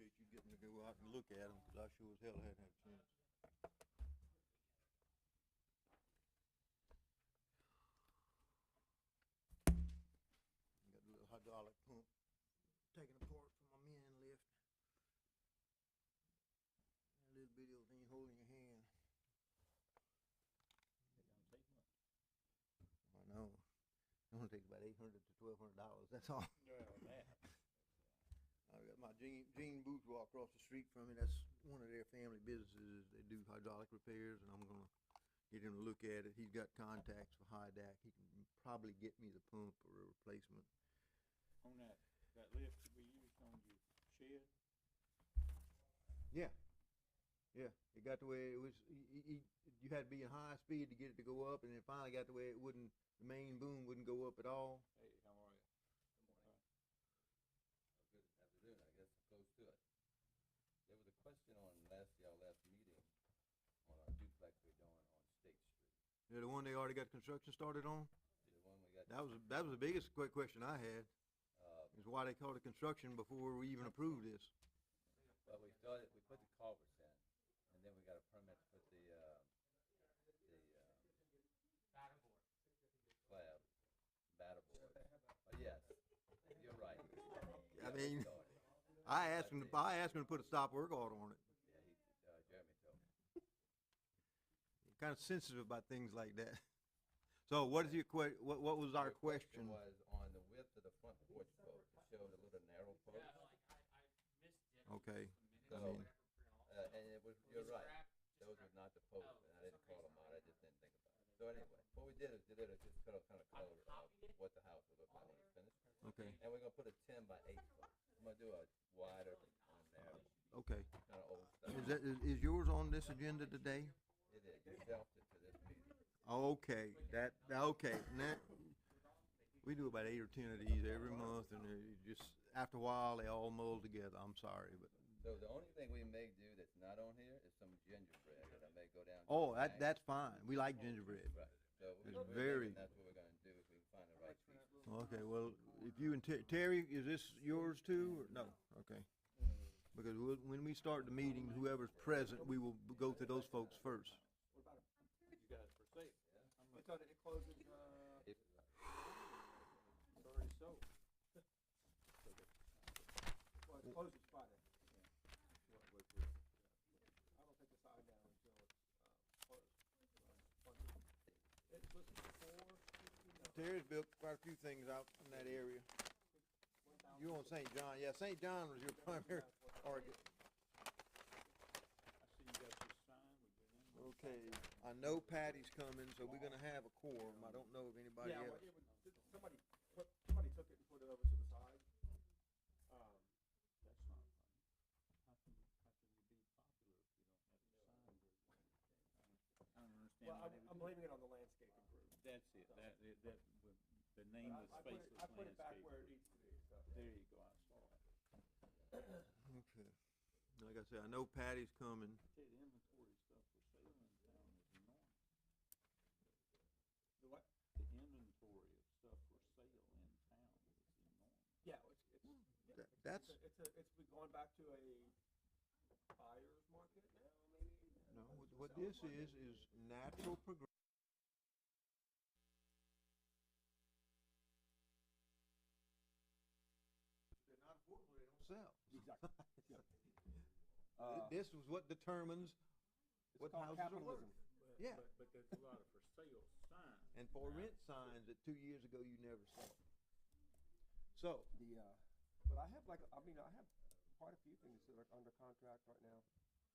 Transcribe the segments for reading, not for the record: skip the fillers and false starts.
appreciate you getting to go out and look at them, cause I sure as hell hadn't had a chance. Got a little hydraulic pump taken apart from my men lift. A little bitty old thing holding your hand. It don't take much. I know. It only takes about $800 to $1,200, that's all. Well, that. I got my Gene Bourgeois across the street from me. That's one of their family businesses. They do hydraulic repairs, and I'm gonna get him to look at it. He's got contacts for Hydac. He can probably get me the pump or a replacement. On that lift that we used on your shed, Yeah, yeah. It got to where it was. You had to be in high speed to get it to go up, and it finally got to where it wouldn't. The main boom wouldn't go up at all. hey, how are you? Good morning. Good afternoon, I guess, close to it. There was a question on y'all last meeting on our duplex we're doing on State Street. Yeah, the one they already got construction started on. The one we got. That was the biggest question I had. Is why they called it construction before we even approved this. Well, we put the culverts in, and then we got a permit to put the slab, batter board. Oh, yes, you're right. I mean, I asked him to put a stop work order on it. Yeah, Jeremy told me. Kind of sensitive about things like that. So what is your what was our Your question? was on the width of the front porch post. It showed a little narrow post. Okay. So, I mean, and it was, you're right, those are not the posts, and I didn't call them out, I just didn't think about it. So anyway, what we did is just kind of color what the house would look like when it's finished. okay. And we're gonna put a 10 by 8 foot. I'm gonna do a wider and a narrow, Okay. kind of old style. Is yours on this agenda today? It is, you shelved it to this meeting. Okay. Okay. Now, we do about 8 or 10 of these every month, and just after a while they all mold together. I'm sorry, but So the only thing we may do that's not on here is some gingerbread that I may go down. to oh, the bank. that's fine. We like gingerbread. Right, so It's we're very- thinking that's what we're gonna do if we can find the right piece. Okay. Well, if you and Terry, is this yours too? Or no. Okay. Because when we start the meeting, whoever's present, we will go to those folks first. You guys for sale? I thought it closes, If- It's already sold. well, it closes Friday. What was it? I don't take the sign down until it's, closed. It's listed for $4.50. Terry's built quite a few things out in that area. You on St. John? Yeah, St. John was your primary target. I see you got your sign, we get in. Okay, I know Patty's coming, so we're gonna have a quorum. I don't know if anybody Yeah, well, else. somebody took it and put it over to the side. That's not funny. How can you be popular if you don't have a sign? I don't understand Well, why they I'm would do blaming it on the landscaping crew. that. That's it, the name was I Faceless put it back Landscape. where it needs to be, so. There you go, I saw it. Okay. Like I said, I know Patty's coming. Tell you, the inventory stuff for sale in town is enormous. The what? The inventory of stuff for sale in town is enormous. Yeah, That's it's going back to a buyer's market now, maybe? no. What this is natural progression. They're not affordable. They don't sell. Exactly. This was what determines It's what called houses are worth. capitalism. Yeah. But there's a lot of for sale signs. And for rent signs that 2 years ago you never saw. So, But I have I have quite a few things that are under contract right now,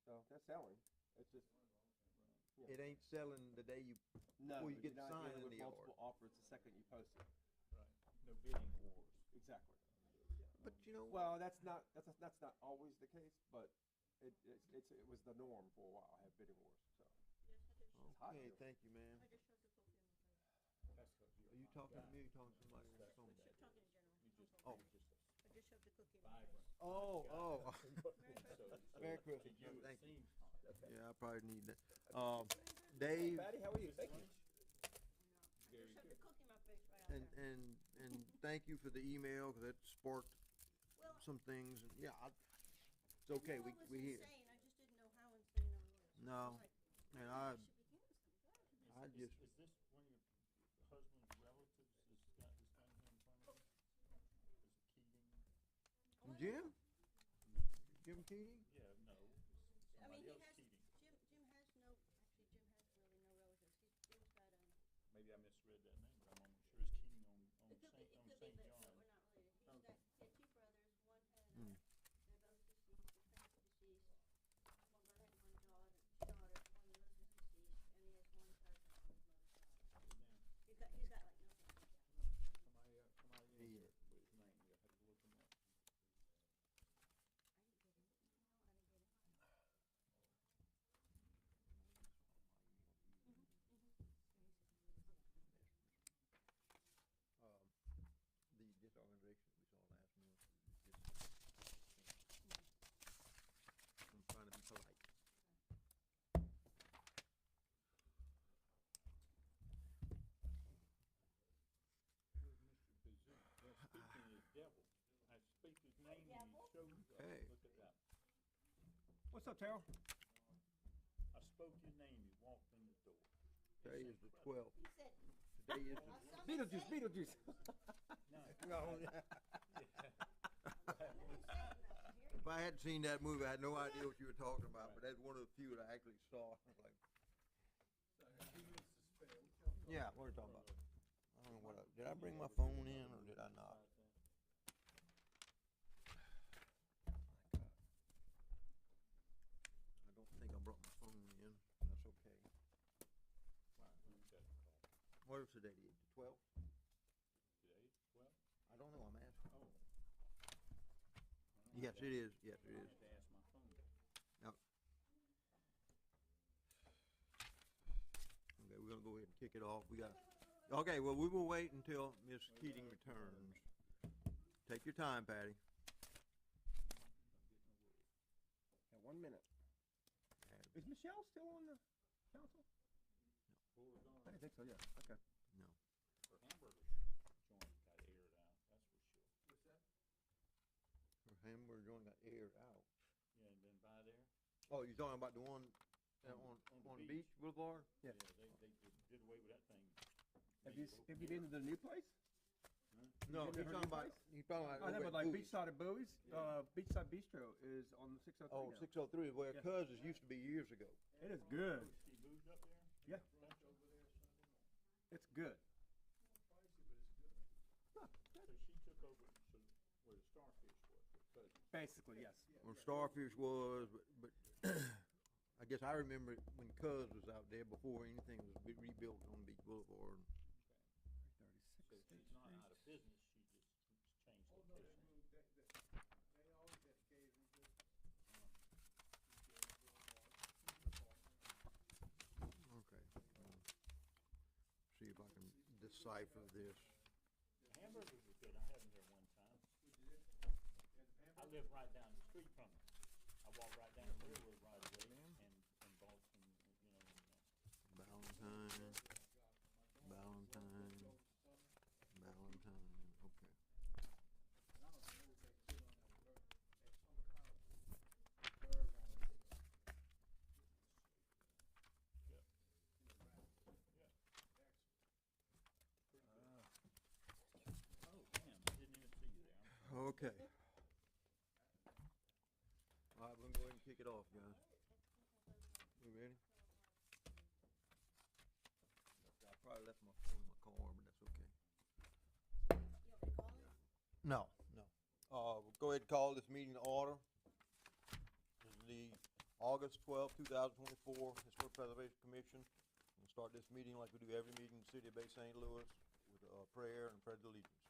so they're selling. It's just. Yeah. it ain't selling the day you, No, before you get you're the not sign dealing in with the multiple offers the second you post it. Right, no bidding wars. Exactly. but you know, Well, that's not always the case, but it was the norm for a while. Have bidding wars. So it's hot okay, here. thank you, ma'am. That's 'cause you're Are you a talking to guy. me or you talking to somebody on the phone? You just, Oh. you're just I just shoved the cookie in my vibrant. face. Oh. So Merry to Christmas, you, it thank you. seems hot. Yeah, I probably need that. Dave, Patty, how are you? Thank you. Very Shoved good. the cookie in my face right out there. and thank you for the email, cause that sparked Well, some things, and yeah, It's okay, we hear. I just didn't know how insane I was. No, Like, and I should be handsome, God. I just, Is this one of your husband's relatives that's got this down here in front of you? Is it Keating? Jim? No. Jim Keating? Yeah, no, it's I mean, somebody he else has, Keating. Jim has no, actually, Jim has really no relatives. Jim's got, Maybe I misread that name, but I'm almost sure it's Keating on it could be, St. but John. we're not related. He's Okay. got, he had two brothers, one had, Mm. they're both deceased, his parents are deceased. One brother had one daughter, one of those is deceased, and he has one cousin on his mother's side. Now, He's got like no family. somebody He- with his name, you'll have to look him up. I didn't get it. The disorganization we saw last month, I'm trying to be polite. Where's Mr. Bazoo? Well, speaking of devil, I speak his name and he shows up. Hey. Look at that. What's up, Terrell? I spoke your name, you walked in the door. Today is the 12th. He said, Today is the, Beetlejuice, Beetlejuice. No. no, if I hadn't seen that movie, I had no idea what you were talking about, but that's one of the few that I actually saw. I was like, yeah, what are you talking about? I don't know what did I bring my phone in or did I not? I don't think I brought my phone in. That's okay. What is today? The 12th? Today, 12? I don't know. I'm asking. Oh. Yes, it is. Yes, it I is. have to ask my phone. Okay, we're gonna go ahead and kick it off. Okay, well, we will wait until Miss Keating returns. Take your time, Patty. Yeah, 1 minute. Is Michelle still on the council? Beauregard, I didn't think so, yeah, okay. No. her hamburger joint got aired out, that's for sure. Her hamburger joint got aired out. Yeah, and then by there, Oh, you're talking about the one on the Beach Boulevard? yeah, Yeah. they did away with that thing. Have you been to the new place? No, been to he's her talking new about, place? he's talking about. I know, over but at like Bowie's. Beachside of Bowie's, Yeah. Beachside Bistro is on the 603 Oh, now. 603 is where Yeah. Cuz's used to be years ago. It is good. She moved up there? Yeah. It's good. So she took over, so where the Starfish was, with Cousins. Basically, yes. Where Starfish was, but I guess I remember it when Cuz was out there before anything was rebuilt on Beach Boulevard. So she's not out of business, she just changed location. Okay. See if I can decipher this. The hamburgers are good, I had them there one time. I live right down the street from her. I walk right down the railroad right away and bought some, Valentine, Valentine, Valentine, okay. oh, damn, I didn't even see you there. Okay. All right, we're gonna go ahead and kick it off, guys. You ready? I probably left my phone in my car, but that's okay. you want me to call him? No, no. We'll go ahead and call this meeting to order. This is the August 12th, 2024 Historic Preservation Commission. We'll start this meeting like we do every meeting in the city of Bay St. Louis with prayer and pledge allegiance.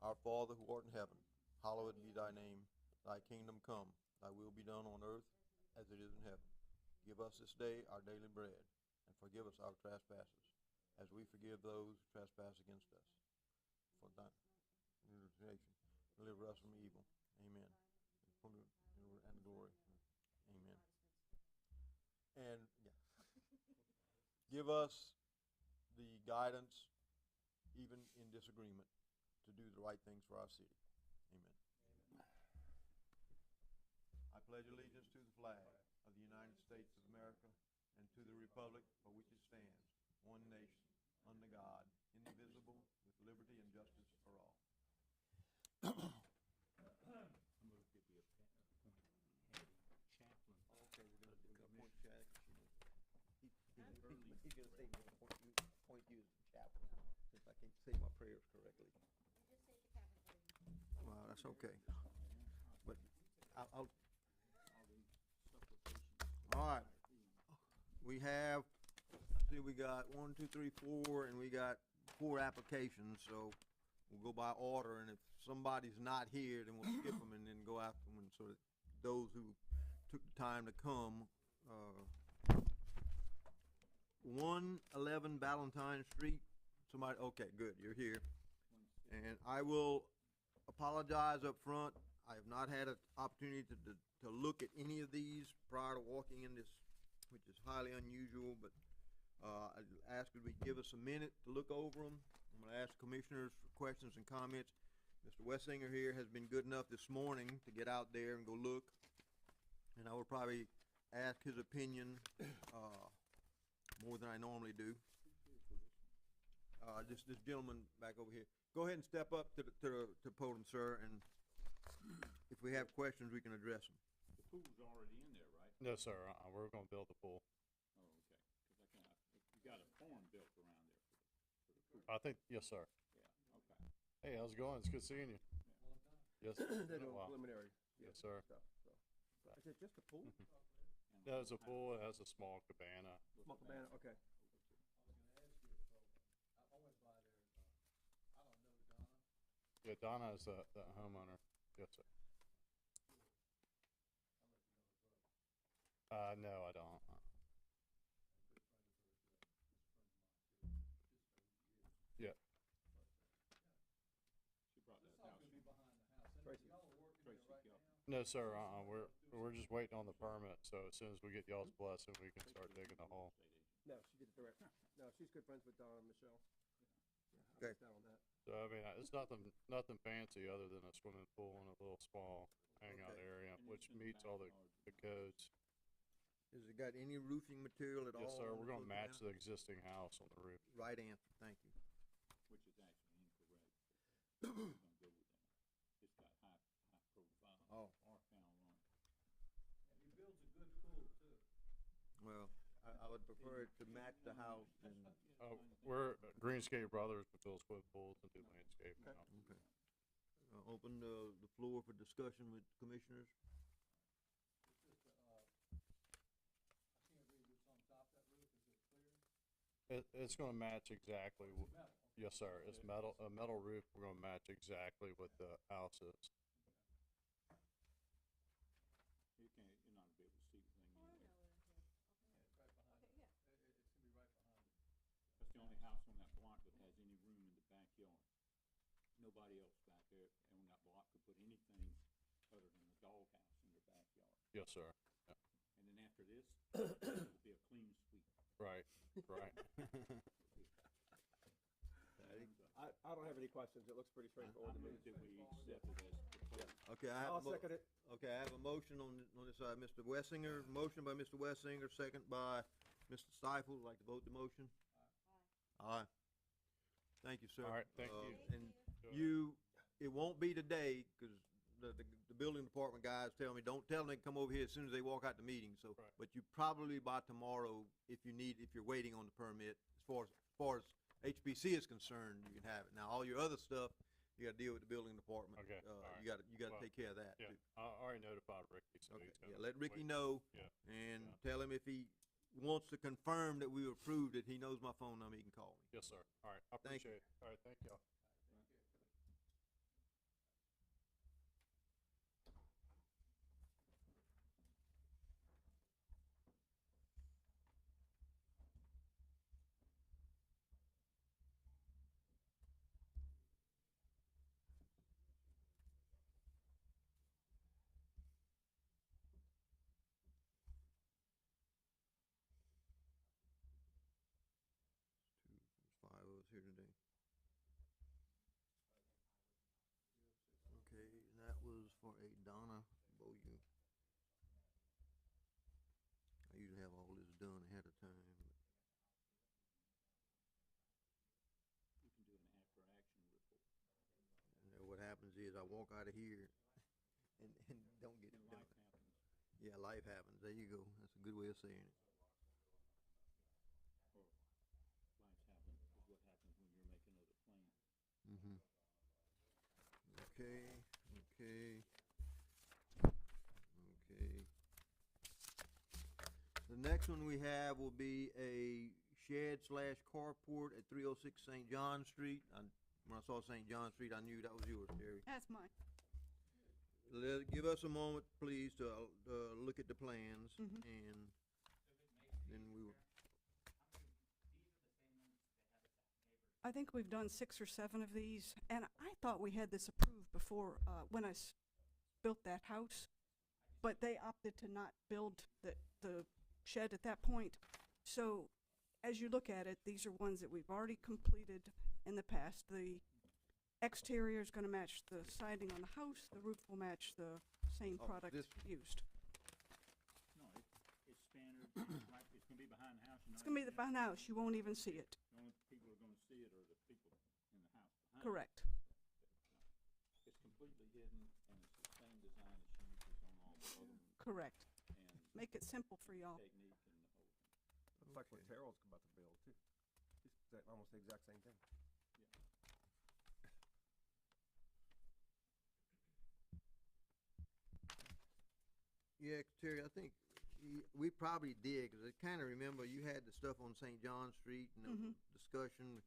Our Father who art in heaven, hallowed be thy name. Thy kingdom come, thy will be done on earth as it is in heaven. Give us this day our daily bread, and forgive us our trespasses, as we forgive those who trespass against us. For thine nation, deliver us from evil. Amen. And glory. Amen. And yeah, give us the guidance, even in disagreement, to do the right things for our city. Amen. I pledge allegiance to the flag of the United States of America and to the republic for which it stands, one nation, under God, indivisible, with liberty and justice for all. I move to be appointed chaplain. Okay, we're gonna appoint Chad. He's gonna say we're gonna appoint you as the chaplain, since I can't say my prayers correctly. You just say the capital letter. Well, that's okay, but I'll, All these supplications. all right. We have, I see we got 1, 2, 3, 4, and we got 4 applications, so we'll go by order, and if somebody's not here, then we'll skip them and then go after them, so that those who took the time to come, 111 Valentine Street, somebody, okay, good, you're here. And I will apologize up front, I have not had an opportunity to look at any of these prior to walking in this, which is highly unusual, but I'd ask if we give us a minute to look over them. I'm gonna ask commissioners for questions and comments. Mr. Wessinger here has been good enough this morning to get out there and go look. And I will probably ask his opinion, more than I normally do. This gentleman back over here. Go ahead and step up to the podium, sir, and if we have questions, we can address them. The pool's already in there, right? No, sir, we're gonna build the pool. Oh, okay. Cause you got a farm built around there for the pool. I think, yes, sir. Yeah, okay. Hey, how's it going? It's good seeing you. Yes, They're been a doing while. preliminary. Yes, sir. Stuff, so. Is it just a pool? And No, it's a pool, it has a small cabana. Small cabana, okay. Yeah, Donna is the homeowner. Yes, sir. No, I don't. Yeah, She brought that house. Tracy. Tracy Gill. no, sir, we're just waiting on the permit, so as soon as we get y'all's blessing, we can start digging the hole. No, she did it direct. No, she's good friends with Donna and Michelle. Okay. Down on that. So, I mean, it's nothing fancy other than a swimming pool and a little small hangout Okay. area, And which it's in the meets all the backyard. codes. Has it got any roofing material at all? Yes, sir, on we're the gonna cabana? match the existing house on the roof. Right answer, thank you. Which is actually incorrect. We're gonna go with that. It's got high profile. Oh. R-found on it. Well, I would prefer it to match the house and, We're Greenscape Brothers, we build swimming pools and do landscaping. Okay. now. okay. Open the floor for discussion with commissioners. It's gonna match exactly, yes, sir, it's metal, a metal roof, we're gonna match exactly what the house is. You're not gonna be able to see the thing Oh, I anyway. know what it is. Okay, yeah. That's the only house on that block that has any room in the backyard. Nobody else back there on that block could put anything other than a doghouse in their backyard. Yes, sir, And then after this, it'll be a clean sweep. right, right. I don't have any questions. It looks pretty I straightforward to me. move that we accept it as proposed. Okay, I I'll have, second it. okay, I have a motion on this side, Mr. Wessinger, motion by Mr. Wessinger, second by Mr. Stiefel, like to vote the motion? Aye. Thank you, sir. All right, thank you. And you, it won't be today, cause the building department guys tell me, don't tell them they can come over here as soon as they walk out the meeting, so. Right. But you probably by tomorrow, if you're waiting on the permit, as far as HPC is concerned, you can have it. Now, all your other stuff, you gotta deal with the building department. Okay, all right. You gotta Well, take care of that Yeah, too. I already notified Ricky, so Okay, he's gonna. yeah, let Ricky wait. know. Yeah, And yeah. tell him if he wants to confirm that we approved it, he knows my phone number, he can call me. Yes, sir, all right, I Thank you. appreciate it, all right, thank y'all. There's 5 of us here today. for a Donna Beaulieu. I usually have all this done ahead of time, but You can do an after-action report. you know, what happens is I walk out of here and don't get And it done. life happens. Yeah, life happens. There you go. That's a good way of saying it. Or life's happen is what happens when you're making other plans. Mm-hmm. Okay, okay. The next one we have will be a shed slash carport at 306 St. John Street. When I saw St. John Street, I knew that was yours, Terry. That's mine. Give us a moment, please, to look at the plans, Mhm. and then we will. I think we've done 6 or 7 of these, and I thought we had this approved before, when I built that house, but they opted to not build the shed at that point. So, as you look at it, these are ones that we've already completed in the past. The exterior is gonna match the siding on the house, the roof will match the same Oh, product this- used. No, it's standard, it's right, it's gonna be behind the house. It's gonna be the behind the house, you won't even see it. The only people who are gonna see it are the people in the house behind it. Correct. It's completely hidden, and it's the same design as she uses on all the other ones, Correct. and Make it simple for y'all. technique and the whole thing. Looks like what Okay. Terrell's about to build too. It's almost the exact same thing. Yeah, Terry, I think we probably did, because I kind of remember you had the stuff on St. John Street and there was Mhm. discussion.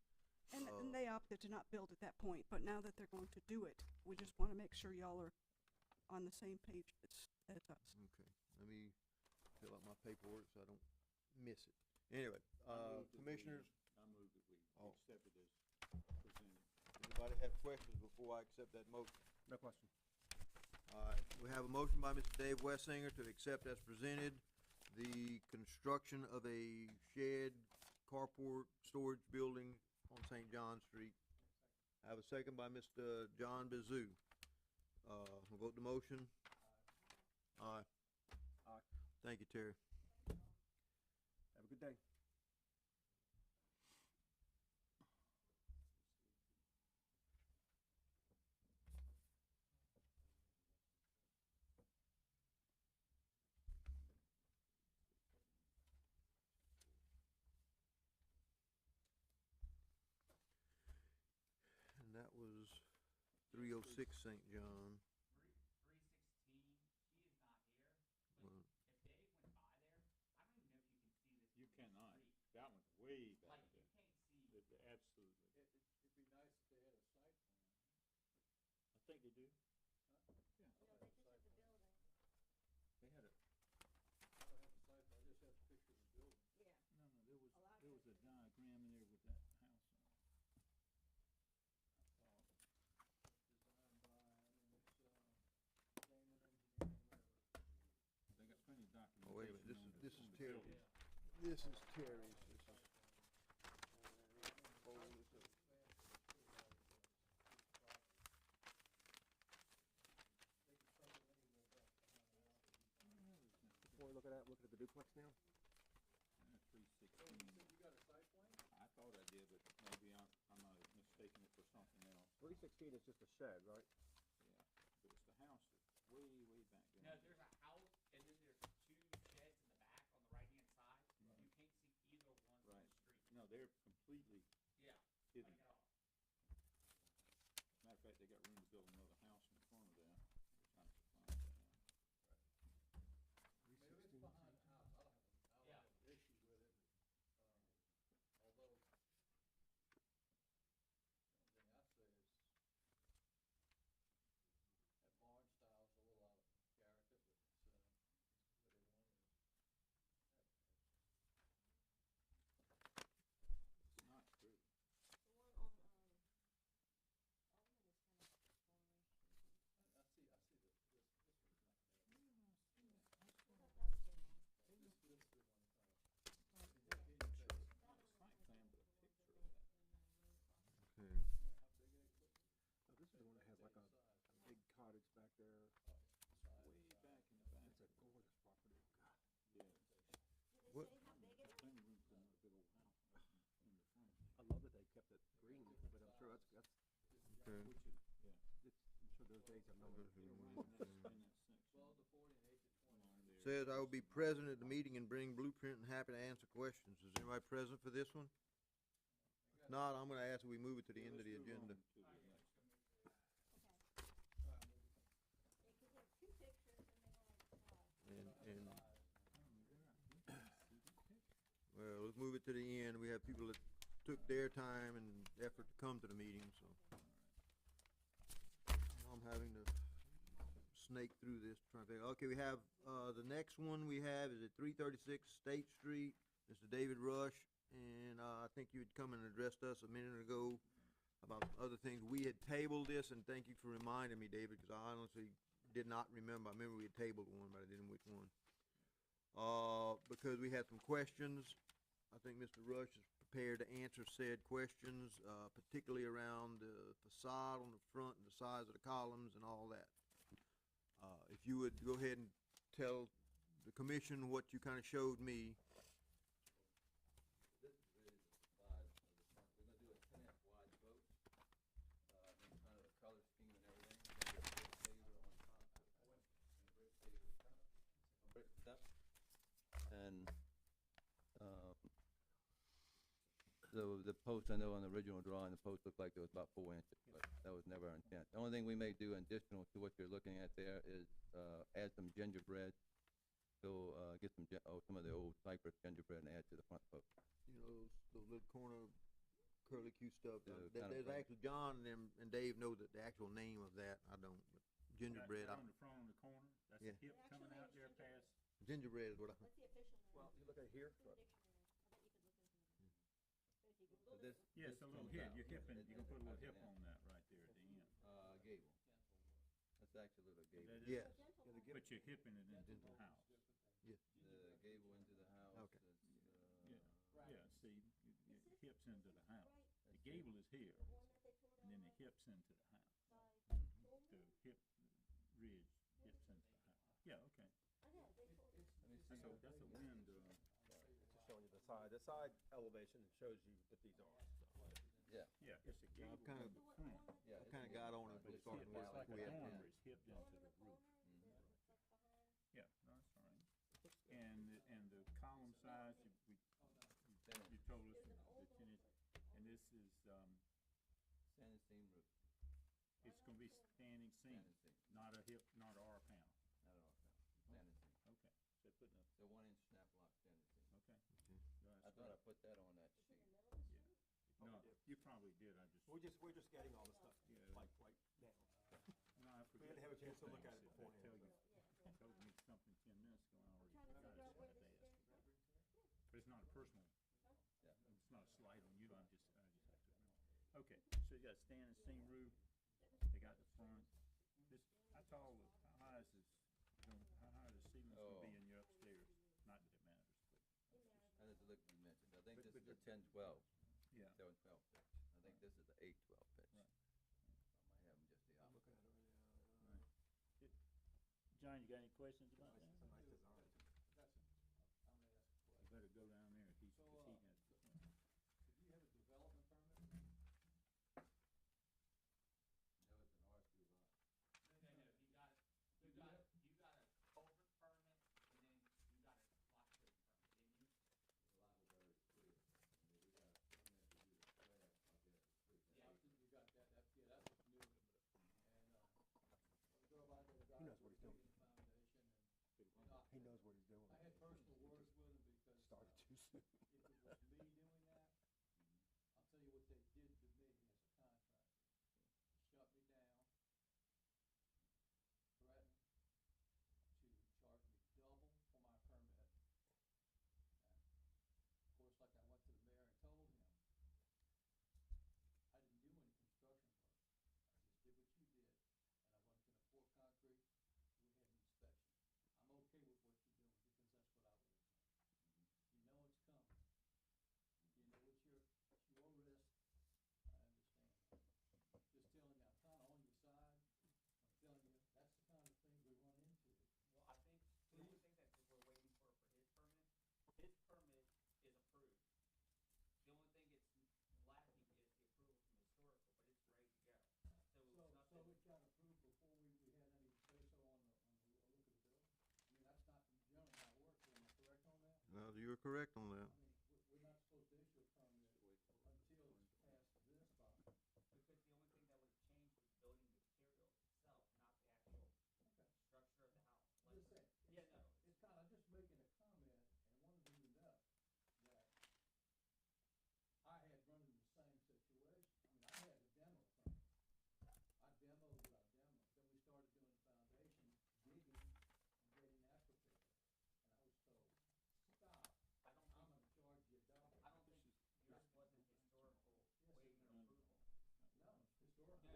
And they opted to not build at that point, but now that they're going to do it, we just wanna make sure y'all are on the same page as us. Okay, let me fill out my paperwork so I don't miss it. Anyway, I move that we- commissioners, I move that we Oh. accept it as presented. anybody have questions before I accept that motion? No question. All right, we have a motion by Mr. Dave Wessinger to accept as presented the construction of a shed, carport, storage building on St. John Street. I have a second by Mr. John Bazoo. We'll vote the motion. Aye. Aye. Thank you, Terry. Have a good day. And that was 306 St. John. 316, she is not here, Well, if Dave went by there, I don't even know if you can see this. You from the cannot, street. that one's way back Like, you there. can't see. Absolutely. It'd be nice if they had a site plan. I think they do. No, they just have the building. They had a, I don't have a site plan, I just have a picture of the building. Yeah. No, there was, A lot of there was a it. diagram in there with that house on it. I thought. Designed by, Damon Engineering, whatever. They got plenty of documentation. Oh, wait a minute, on this the is Terry. building. This is Terry's, this is. Before we look at the duplex now. 316. You got a site plan? I thought I did, but maybe I'm mistaking it for something else. 316 is just a shed, right? Yeah, but it's the house that's way, way back there. No, there's a house, and then there's 2 sheds in the back on the right-hand side. Right. You can't see either one from Right. the street. No, they're completely Yeah, hidden. like, Matter of fact, they got room to build another house in front of that, which I'm surprised at. Maybe it's behind the house, I don't Yeah. have an issue with it, although, the only thing I'd say is, that barn style's a little out of character, but it's, where they want it. It's not true. The one Okay. which is, yeah. I'm sure those days are numbered. In that section. 12 to 40 and 8 to 20. Along there. Says I will be present at the meeting and bring blueprint and happy to answer questions. Is anybody present for this one? If not, I'm gonna ask that we move it to the end of the Let's move agenda. on to the next. Okay. Yeah, 'cause you have two pictures and they don't have a slide. And, well, let's move it to the end. We have people that took their time and effort to come to the meeting, so. I'm having to snake through this, trying to figure, okay, we have, the next one we have is at 336 State Street. Mr. David Rush, and, I think you had come and addressed us a minute ago about other things. We had tabled this, and thank you for reminding me, David, because I honestly did not remember. I remember we had tabled one, but I didn't know which one. Because we had some questions. I think Mr. Rush is prepared to answer said questions, particularly around the facade on the front and the size of the columns and all that. If you would go ahead and tell the commission what you kinda showed me. This is really the facade of the front. We're gonna do a 10-inch wide boat, and kind of the color scheme and everything. Then there's a brick paver on top, and brick paver, brick step. And, the post, I know on the original drawing, the post looked like it was about 4 inches, but that was never our intent. The only thing we may do additional to what you're looking at there is, add some gingerbread. So, get some of the old cypress gingerbread and add to the front post. You know, those little corner curly Q stuff. The There- kind of There's frame. actually, John and them and Dave know the actual name of that. I don't, but gingerbread, That on the front on the corner, that's Yeah. the hip coming out there past, gingerbread is what I, What's the official name? Well, you look at it here, It's in the dictionary. I bet you could look into it. Bet you could So look this, at it. yeah, it's a little hip, you're hipping, you can put a little hip Yeah. on that right there at the end. gable. That's actually a little gable. That is- yes, Dental Yeah, the mark. But you're hipping it into the house. yes. The gable into the house. Okay. Yeah, yeah, see, it hips into the house. The That's gable is here, The one that they tore and then down it hips into the house. by The hip ridge hips into the house. Yeah, okay. I know, they tore it. Let me see. That's a wind, it's just showing you the side elevation shows you what these are. Yeah, yeah, it's a gable kinda- in the front, yeah. I kinda got on it, but but it's starting hipped, with it's like like we a had. dormer, it's hipped into the roof. Yeah, no, that's all right. And the column size, you told us the 10 inch, and this is, Standing seam roof, it's gonna be standing seam, standing seam, not a hip, not a R panel. not an arc panel, standing seam. Okay, so putting a, The 1-inch snap lock standing seam. okay. No, I that's thought I right. put that on that sheet. No, you probably did, I just, We're just getting all this stuff, Yeah. like, right now. no, I We forget. had to have a chance to look things. at it If I beforehand, tell you, Yeah. told me something 10 minutes ago, I already Trying to forgot figure out it, so where I had this to ask stands you. from. But it's not a personal, Yeah. it's not a slight on you, I just have to know. Okay, so you got a standing seam roof, they got the front, this, how tall, how high is this, how high the ceiling's gonna be Oh. in your upstairs? Not that it matters, but, I had to look at the dimensions. I think But- this but is a the- 10-12, yeah, 7-12 pitch. I think this is the 8-12 pitch. Right. I might have them just the I'm opposite. looking at it right now. John, you got any questions about that? It's a nice design. That's, I'm gonna ask a You question. better go down there, he's, So, 'cause he has, Do you have a development permit? No, it's an R3 lot. No, you got a culvert permit, and then you got a lot strip permit, didn't you? The lot was already clear. I mean, we got a permit to do the slab out there at the street. Yeah, you got that, that's what's new. And, we go by there, the guy knows what he's doing. laid the foundation, you're correct on that. I mean, we're not supposed to issue a permit until it's past this body. Because the only thing that would've changed was building material itself, not the actual Okay. structure of the house. I'm just saying. Yeah, no. It's kinda, I'm just making a comment, and I wanted you to know that I had run into the same situation. I mean, I had a demo permit. I demoed what I demoed. Then we started doing the foundation, digging, and getting that prepared. And I was told, stop, I don't I'm think, gonna charge you double. I don't think yours wasn't historical Yes, waiving no, no. approval. No, historical. No, yours,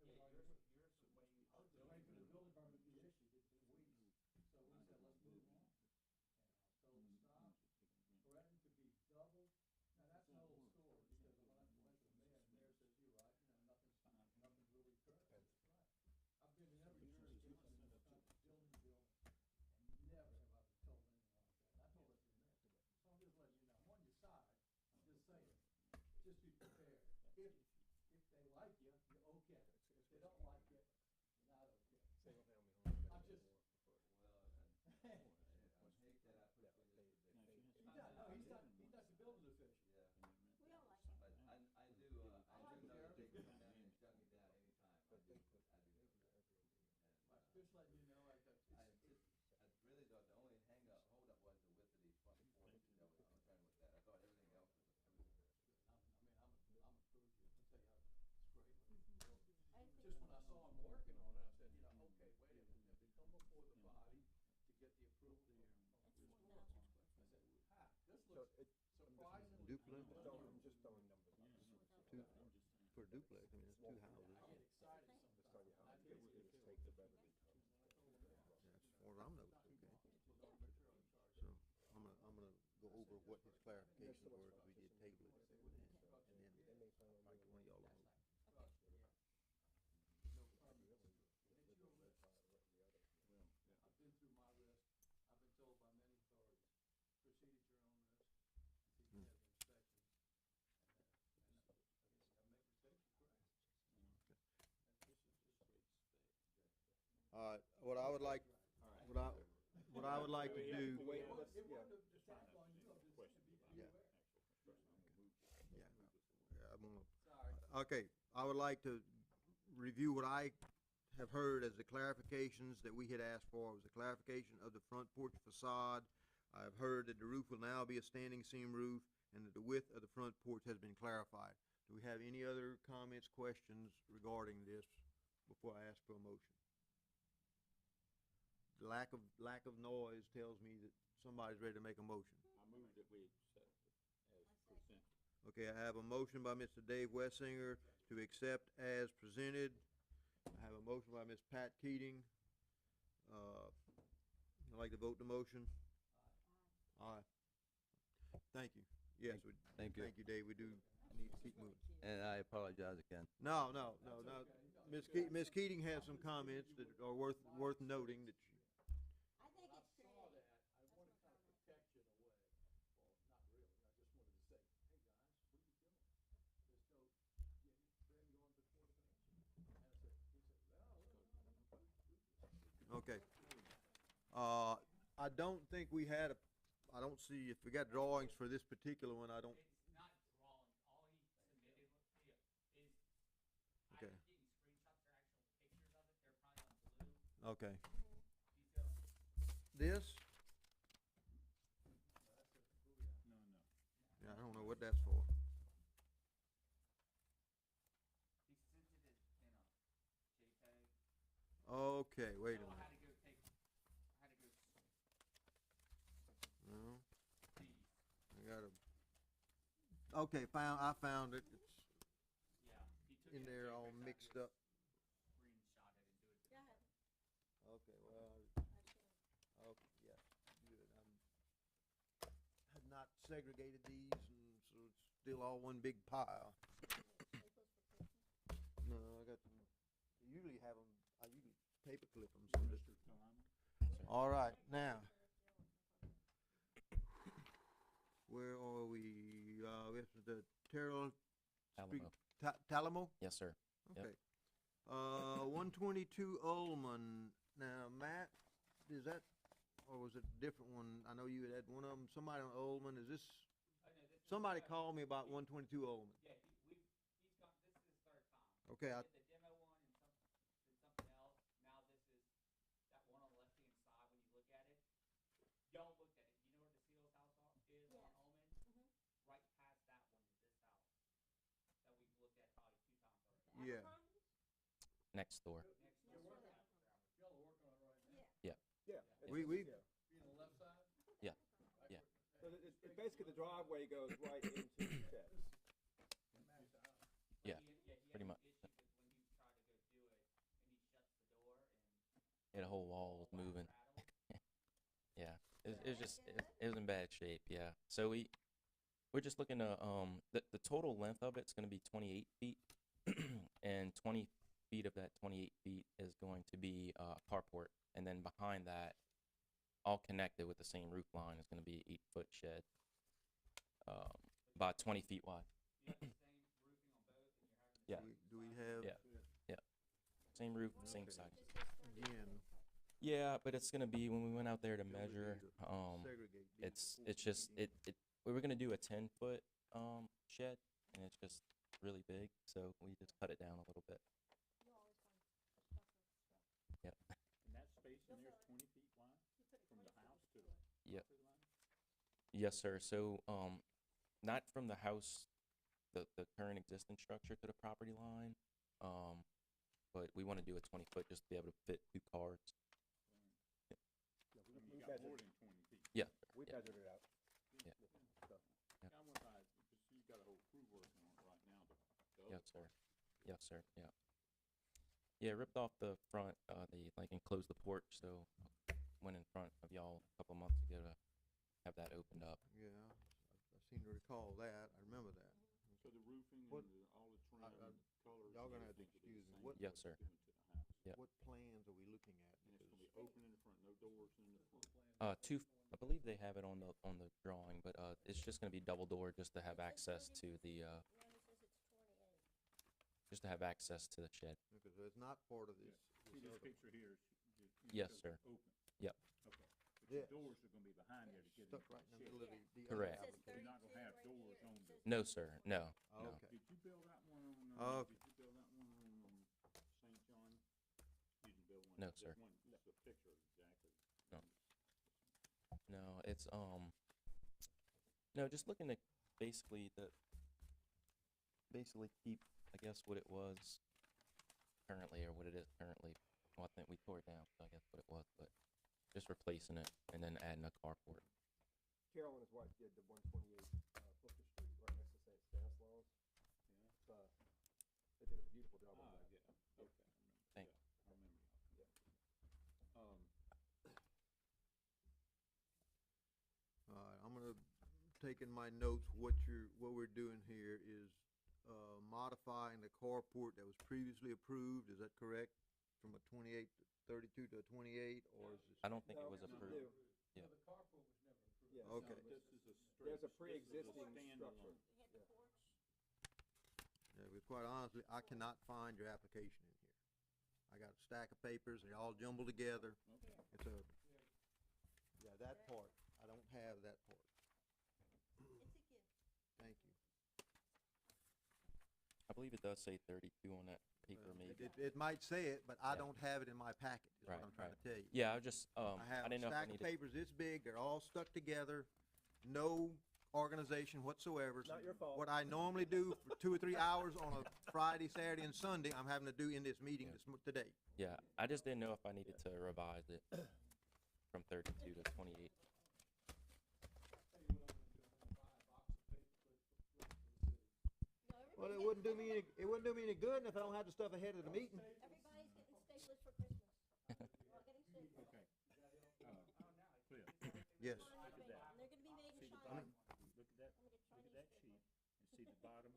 Yeah. It yeah, was already yours was waiving. I was waiting for the building permit to be issued in weeks, so we said, let's move on. And I was told, stop, threatened to be double. Now, that's an old story, because when I went to the mayor, the mayor says, you're right, nothing's really occurred. That's right. I've been in every jurisdiction in this country, building, and never have I been told anything like that. And I told that to the mayor. So I'm just letting you know, I'm on your side, I'm just saying, just be prepared. If they like you, you're okay. If they don't like you, you're not okay. I'm just. Well, I hate that I put you in this position. He's not the building official. Yeah. We all like him. But I do know that they can come down and shut me down anytime. I do know that. And, Just letting you know, like, I really thought the only hold up was the width of these front porches that was concerned with that. I thought everything else was approved. I'm approved you. I'll tell you, it's great looking building. I think Just when I saw him working on it, I said, you know, okay, wait a minute, if they come before the body to get the approval here. That's 1,000 square I feet. said, ha, this looks surprisingly. Duplex? I'm just throwing numbers out. Two, for a duplex, I mean, it's two houses. I get excited sometimes. Just on your I house, get we're gonna excited. take the revenue times. Yeah, as far as I'm know, it's okay. With our material charge. So, I'm gonna go over what his clarifications were, cause we did table it, and then, They may plan on like, doing one of y'all will Trust me. no permit. It's your risk. I've been through my risk. I've been told by many authorities, proceed at your own risk, until you have the inspections. And I make mistakes, you're correct. This is just great space. what I would like, what I would like to do, It wasn't an attack on you, I'm just saying, be Yeah. aware. yeah, I'm gonna, Sorry. okay, I would like to review what I have heard as the clarifications that we had asked for. It was a clarification of the front porch facade. I've heard that the roof will now be a standing seam roof and that the width of the front porch has been clarified. Do we have any other comments, questions regarding this before I ask for a motion? The lack of noise tells me that somebody's ready to make a motion. I move that we accept it as presented. Okay, I have a motion by Mr. Dave Wessinger to accept as presented. I have a motion by Ms. Pat Keating. I'd like to vote the motion. Aye. Thank you. Yes, we, Thank you. thank you, Dave. We do need to keep moving. And I apologize again. No. Ms. Keating has some comments that are worth noting that she, I think it's Saw creative. that, I wanna kind of protect you in a way, well, not really, I just wanted to say, hey, guys, what are you doing? There's no, you bring you on before the commission. And I said, he said, well, okay. I don't think we had I don't see, if we got drawings for this particular one, I don't, It's not drawings, all he submitted is, I Okay. didn't get any screenshots, they're actual pictures of it, they're probably on blue. okay. He's got, This, No. yeah, I don't know what that's for. he sent it in a JPEG. Okay, wait a So I minute. had to go take, I had to go No, see, I gotta, okay, I found it. It's yeah, he took in it there all JPEG, so I mixed had up. to screenshot it and do it. Go ahead. Okay, well, I should. okay, yeah, good. Had not segregated these, and so it's still all one big pile. Staples for Christmas. No, I got them, I usually paper clip them. So Mr. Kalama? all right, now, where are we? We have the Terrell Street, Talamo? Yes, sir. Yep. Okay. 122 Ullman. Now, Matt, is that or was it a different one? I know you had one of them, somebody on Oldman, is this, I know this is, somebody called me about 122 Oldman. yeah, he's gone, this is his third time. Okay, He I, did the demo one and did something else, now this is, that one on the left-hand side, when you look at it, y'all looked at it, you know where the Seals house is Yes. on Omen? Mhm. Right past that one is this house, that we've looked at probably 2 times already. Yeah. Abercrombie's? Next door. Next You're door. working on it. Y'all are working on it right now. Yeah. Yeah. We- yeah. Be on the left side? Yeah. Like Yeah. what- So it basically the driveway goes right into the shed. Match the house. Yeah, He had pretty an much. issue 'cause when he tried to go do it, and he shuts the door and Yeah, the whole wall was moving. rattled. Yeah, it was just it was in bad shape. Yeah, so we're just looking to the total length of it's going to be 28 feet, and 20 feet of that 28 feet is going to be carport, and then behind that, all connected with the same roof line, is going to be an 8-foot shed, about 20 feet wide. You have the same roofing on both, and you're having the Yeah. same do we size? have, Yeah. Same roof, same Okay. side. again, Yeah, but it's going to be when we went out there to we need measure. to segregate these It's before just we begin. we were gonna do a 10-foot shed, and it's just really big, so we just cut it down a little bit. You always find stuff with Yep. And that space in there is 20 feet wide You put a from the 20 house to foot the Yep. property line? Yes, sir. So not from the house, the current existing structure to the property line, but we want to do a 20-foot just to be able to fit 2 cars. Yeah, I mean, we you got more measured, than 20 feet. Yeah. we yeah. measured it out. Yeah. So, Yeah. I went by, because you got a whole crew working on it right now, the other Yes, sir. part. Yes, sir. Yeah. Yeah, ripped off the front, they like enclosed the porch, so went in front of y'all a couple months ago to have that opened up. Yeah, I seem to recall that, I remember that. So the roofing What- and all the trim I- and the colors. y'all and gonna have to everything will be excuse the me. same What- as Yes, what's sir. doing to the house. Yep. What plans are we looking at? And it's gonna be Because open in the front, no doors in the front. I believe they have it on the drawing, but it's just gonna be double door just to have access to the Randy says it's 28. just to have access to the shed. Because it's not part of this. See this picture here, Yes, shows sir. it open. Yep. Okay, but Yes. your doors are gonna be behind there to get Stuck into right in the the middle shed. of the other Correct. It says application. You're not gonna 32 have right doors here. on It the. says No, sir. No. Oh, No. okay. Did you build that one on, Okay. did you build that one on, St. John? You didn't build one? No, This sir. one, this is a picture exactly. No. No, it's no, just looking to basically keep, I guess, what it was currently or what it is currently. Well, I think we tore it down, so I guess what it was, but just replacing it and then adding a carport. Carol and his wife did the 128 Booker Street right next to St. Stanislaus. Yeah. So they did a beautiful job on Ah, that. yeah, okay, I remember. Thank Yeah, I remember. Yeah. All right, I'm gonna take in my notes, what we're doing here is, modifying the carport that was previously approved, is that correct? From a 28, 32 to a 28, or is this? I don't think it No, was this is approved. new. Yeah. No, the carport was never approved. Yeah. Okay. No, this is a straight. There's a this is pre-existing standalone. structure. You had the porch. Yeah, because quite honestly, I cannot find your application in here. I got a stack of papers, they're all jumbled together. Okay. It's a, yeah, that part, I don't have that part. It's a gift. Thank you. I believe it does say 32 on that paper, Well, maybe. It might say it, but I Yeah. don't have it in my packet, is what Right, I'm trying to tell you. Yeah, I just I I have a didn't know if I stack of needed. papers this big, they're all stuck together, no organization whatsoever. Not your fault. What I normally do for 2 or 3 hours on a Friday, Saturday, and Sunday, I'm having to do in this meeting Yeah. today. Yeah, I just didn't know if I needed to revise it from 32 to 28. Tell you what I'm gonna do, I'm gonna buy a box of paper, put it for the city. No, Well, everybody's it wouldn't do getting me any, it wouldn't do me any good if I don't have the stuff ahead of the meeting. Everybody's getting staplers for Christmas. We're all getting staplers. Okay. Clear. Yes. Mine are made- and they're gonna be made in See the China. bottom, look at that, I'm gonna get look at Chinese that staplers. sheet, and see the bottom.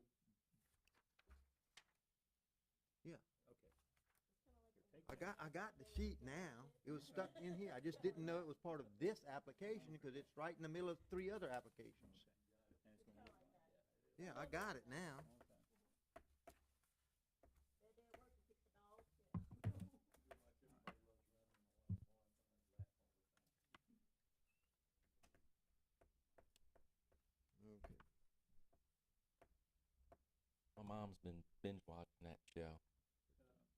Yeah. Okay. It's kinda like Here, the- take I got the sheet now. It was stuck in here. I just didn't know it was part of this application because it's right in the middle of 3 other applications. And it's gonna look like that. Yeah, I got it now. Okay. They're there at work to fix the dogs, yeah. mom's been binge watching that show.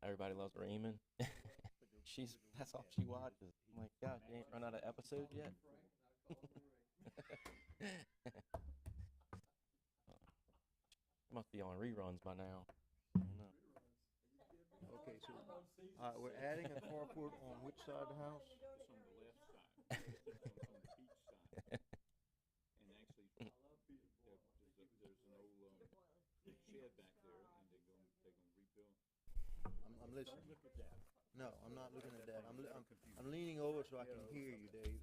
Everybody Loves Raymond. That's all she watches. I'm like, God, you ain't run out of episodes yet? It must be on reruns by now. I don't know. Okay, so, we're adding a carport on which side of the house? It's on the left side, it's on the beach side. And actually, there's an old, shed back there, and they're gonna rebuild. I'm listening. Look at that. No, I'm not looking at that. I'm leaning over so I can hear you, Dave.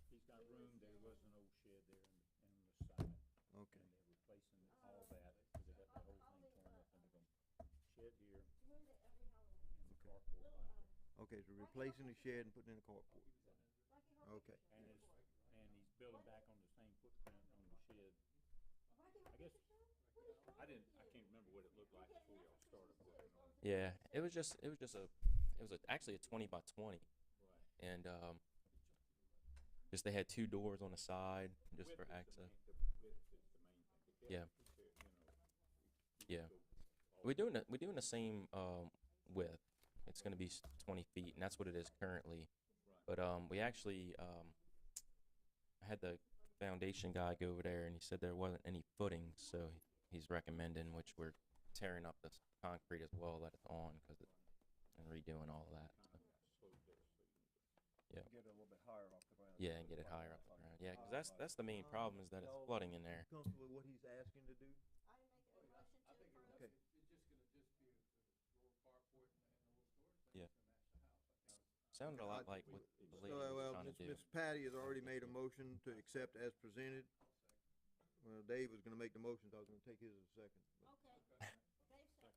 He's got room, there was an old shed there on the side, Okay. and they're replacing all that, because they got the whole thing torn up, and they're gonna shed here, and the carport back there. Okay, so replacing the shed and putting in a carport. Okay. And he's building back on the same footprint on the shed. I guess, I can't remember what it looked like before y'all started working on it. Yeah, it was actually a 20 by 20, Right. and just they had 2 doors on the side just for access. The width is the main thing. Yeah. You Yeah. We're doing the same width. It's gonna be 20 feet, and that's what it is currently. But we actually had the foundation guy go over there, and he said there wasn't any footings, so he's recommending, which we're tearing up this concrete as well that it's on, and redoing all of that. So. Yeah. Get it a little bit higher off the ground. Yeah, and get it higher off the ground. Yeah, because that's the main problem is that it's flooding in there. Comfortable with what he's asking to do? I make a motion to approve. Okay. Sounded a lot like what the lady So, was trying to do. Ms. Patty has already made a motion to accept as presented. Well, Dave was gonna make the motion, so I was gonna take his as a second. but- Okay. Dave second.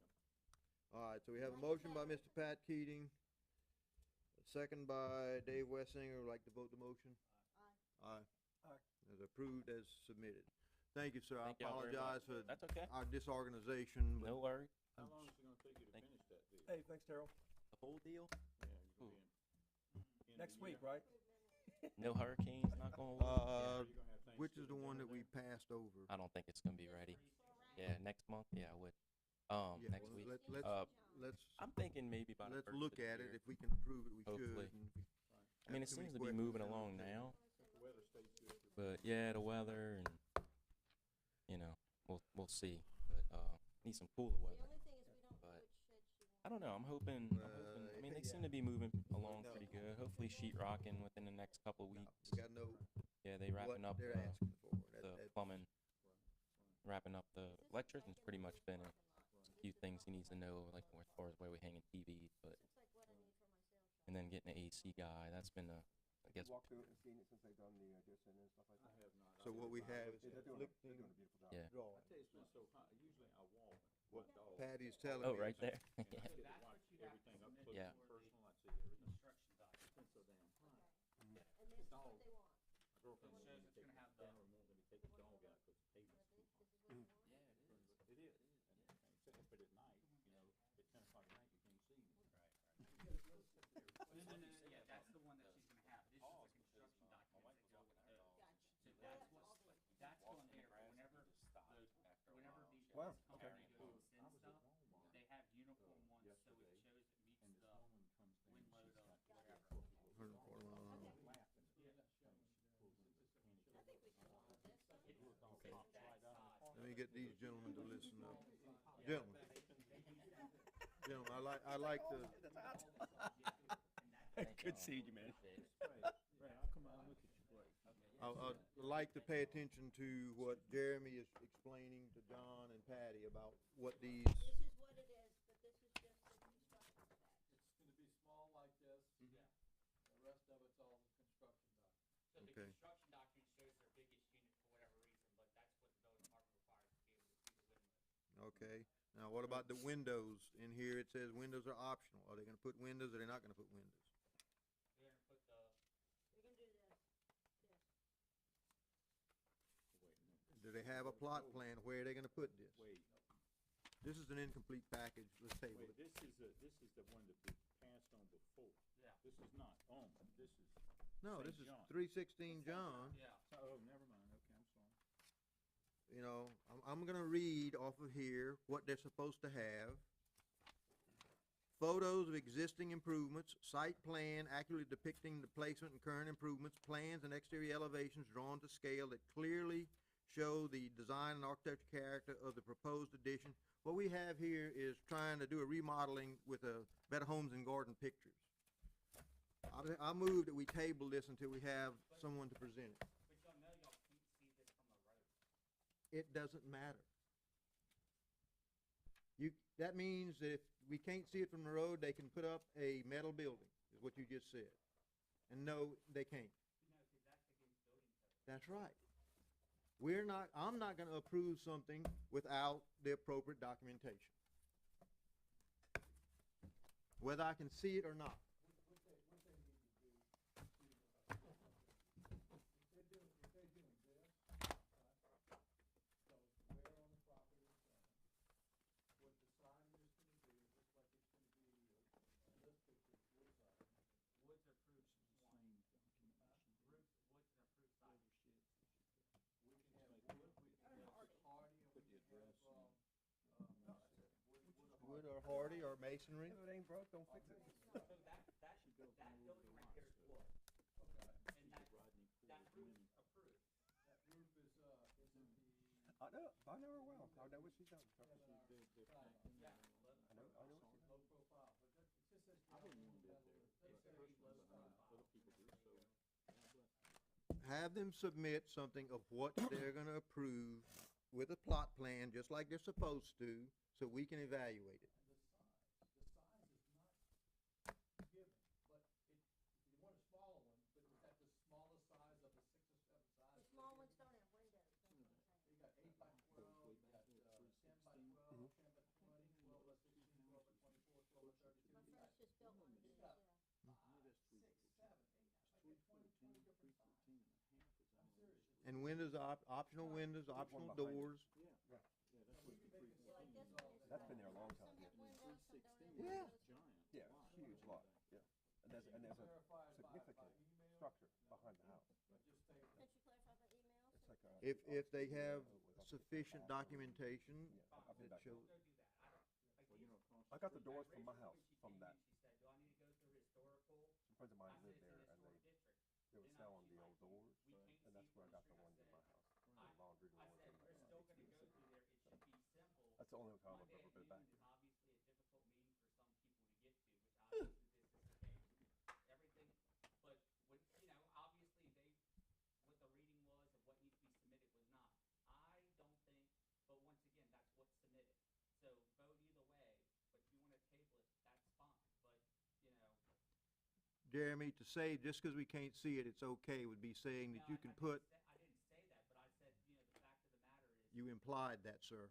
All right, so we have a motion by Mr. Pat Keating, a second by Dave Wessinger. Would like to vote the motion? Aye. Aye. As approved as submitted. Thank you, sir. I Thank y'all very much. apologize for That's okay. our disorganization, but No worries. How long is it gonna take you to Thank finish that deal? Hey, thanks, Daryl. The whole deal? Yeah, you're gonna be in Next the week, year. right? No hurricanes, not going. Uh, You're gonna have which is the Thanksgiving one that dinner we there? passed over? I don't think it's gonna be ready. Yeah, next month. Yeah, I would. Yeah, Next well, week. Let's I'm thinking maybe by the let's first look of the at it. year. If we can approve it, we Hopefully. should. And if we I mean, have it too many seems to be questions, moving then we'll along table it. now, If the weather stays good. but yeah, the weather and we'll see. But need some cooler The weather. only thing is we don't know But- which shed she wants. I don't know. I'm hoping. I mean, they seem to be moving along pretty good. Hopefully, sheetrocking within the next couple of weeks. We gotta know Yeah, they wrapping what up they're asking for. the plumbing, wrapping up the electrician's pretty much finished. A few things he needs to know, like as far as where we hanging TVs, but Looks like what I need for my sales shop. and then getting an AC guy. That's been I guess. Walk through it and seen it since they've done the addition and stuff like I that. have not. So what we have is Yeah, they're doing, conflicting they're doing a beautiful job. Yeah. I drawings. tell you, it's been so hot, usually I walk What my dog. Patty's telling Oh, me. right there. And I get to watch everything up close Yeah. and personal, I see everything. Construction document. It's been so damn hot. And this is dog. what they want. My girlfriend won't let me take Shows it's the gonna have camera, won't let me take the dog out because the pavement's too hot. This is what they want. It is. Except at night, at 10 o'clock at night, you can't see anything. Yeah, that's the one that she's gonna have. This is the construction documents that go with those. So that's going there, but whenever the Wow, company okay. goes and sends stuff, they have uniform ones, so it shows it meets And this the woman comes in, wind load she's of got whatever. 141. laughing. And she pulls in the panty I think we should put this. It was all pops right out of the car. Let me get these gentlemen to listen up. Gentlemen, I like the, Good seeing you, man. Ray, I'll come out and look at your plate. I'd like to pay attention to what Jeremy is explaining to John and Patty about what these, This is what it is, but this is just the construction specs. It's gonna be small like this. Mm-hmm. The rest of it's all the construction document. So the Okay. construction document shows their biggest unit for whatever reason, but that's what the building department requires to be able to see the wind load. okay? Now, what about the windows? In here, it says windows are optional. Are they gonna put windows or they're not gonna put windows? They're gonna put the, They're gonna do this. Wait a minute. Do they have a plot plan where they're gonna put this? Wait, This is an incomplete package. Let's table wait, it. this is the one that we passed on before. yeah. This is not on, this is, No, St. this is John. 316 John. Yeah. oh, never mind, okay, I'm sorry. you know, I'm gonna read off of here what they're supposed to have. Photos of existing improvements, site plan accurately depicting the placement and current improvements, plans and exterior elevations drawn to scale that clearly show the design and architecture character of the proposed addition. What we have here is trying to do a remodeling with a Better Homes and Garden pictures. I move that we table this until we have someone to present it. But y'all know y'all can't see this from the road. It doesn't matter. That means that if we can't see it from the road, they can put up a metal building, is what you just said. And no, they can't. No, because that's against building code. That's right. I'm not gonna approve something without the appropriate documentation. Whether I can see it or not. What they need to do, if they're doing this, so it's where on the property is done, what the siding is gonna be, just like it's gonna be, on this picture, wood siding. Woods are approved one. Woods an approved site. We can have wood, we can have hardy, or we can have, Wood or hardy or masonry. If it ain't broke, don't fix it. So that building right here is wood. okay, And that roof's approved. that roof is it the, I know her well. I know what she's done. Yeah, low, I know what she's done. low profile, but that, it just says. I wouldn't want to live there. They say low profile. Have them submit something of what they're gonna approve with a plot plan, just like they're supposed to, so we can evaluate it. The size is not given, but you want a smaller one, but is that the smallest size of the 6 or 7 The sizes? small ones don't have windows, that's what I'm saying. You got 8 by 12, you got 10 by 12, 10 by 20, 12 by 16, 12 by 24, 12 by 32. My friend's just built one of these, got yeah. 5, 6, 7, 8, like 20 different sizes. I'm serious. And windows, optional windows, optional doors. Yeah, like this one is. That's been there a long time, Some have windows, some don't have Yeah. windows. Yeah, huge lot, yeah. And there's a Verify it significant email. structure behind the house. Just say, Can't you clarify by email? It's like a. If they have sufficient documentation I've been that back there. shows. Go do that. I don't, I got the doors from my house, from that. She said, do I need to go through historical? Some friends of mine I said, lived it's there an and historic district. they were Then selling she the might old be- doors. we can't And that's see where I from got the street. ones in my house. The laundry I doors said, and we're the still gonna TV go system. through there, it should be simple. That's the only time I've Monday ever at been noon back is there. obviously a difficult meeting for some people to get to, which obviously this is the case. Everything, but when, obviously what the reading was of what needs to be submitted was not. I don't think, but once again, that's what's submitted. So vote either way, but if you wanna table it, that's fine, but, Jeremy, to say just because we can't see it, it's okay, would be saying that No, you can put, I didn't say that, but I said, the fact of the matter is. you implied that, sir.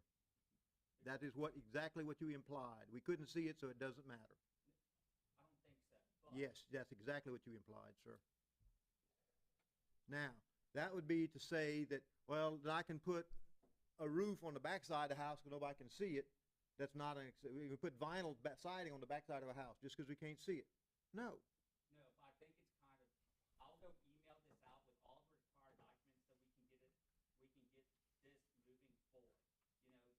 That is exactly what you implied. We couldn't see it, so it doesn't matter. I don't think so, but. Yes, that's exactly what you implied, sir. Now, that would be to say that, well, that I can put a roof on the backside of the house because nobody can see it. That's not we can put vinyl siding on the backside of a house just because we can't see it. No. No, but I think it's kind of, I'll go email this out with all the required documents so we can get this moving forward. To make it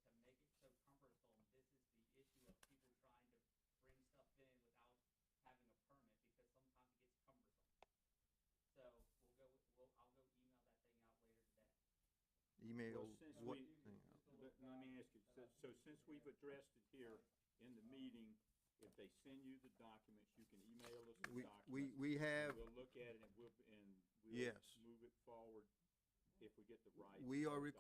so cumbersome, this is the issue of people trying to bring stuff in without having a permit because sometimes it gets cumbersome. So I'll go email that thing out later today. Email Well, since what we- thing out? Let me ask you, so since we've addressed it here in the meeting, if they send you the documents, you can email us the documents. We have, We'll look at it and we'll Yes. move it forward if we get the right. we are documents.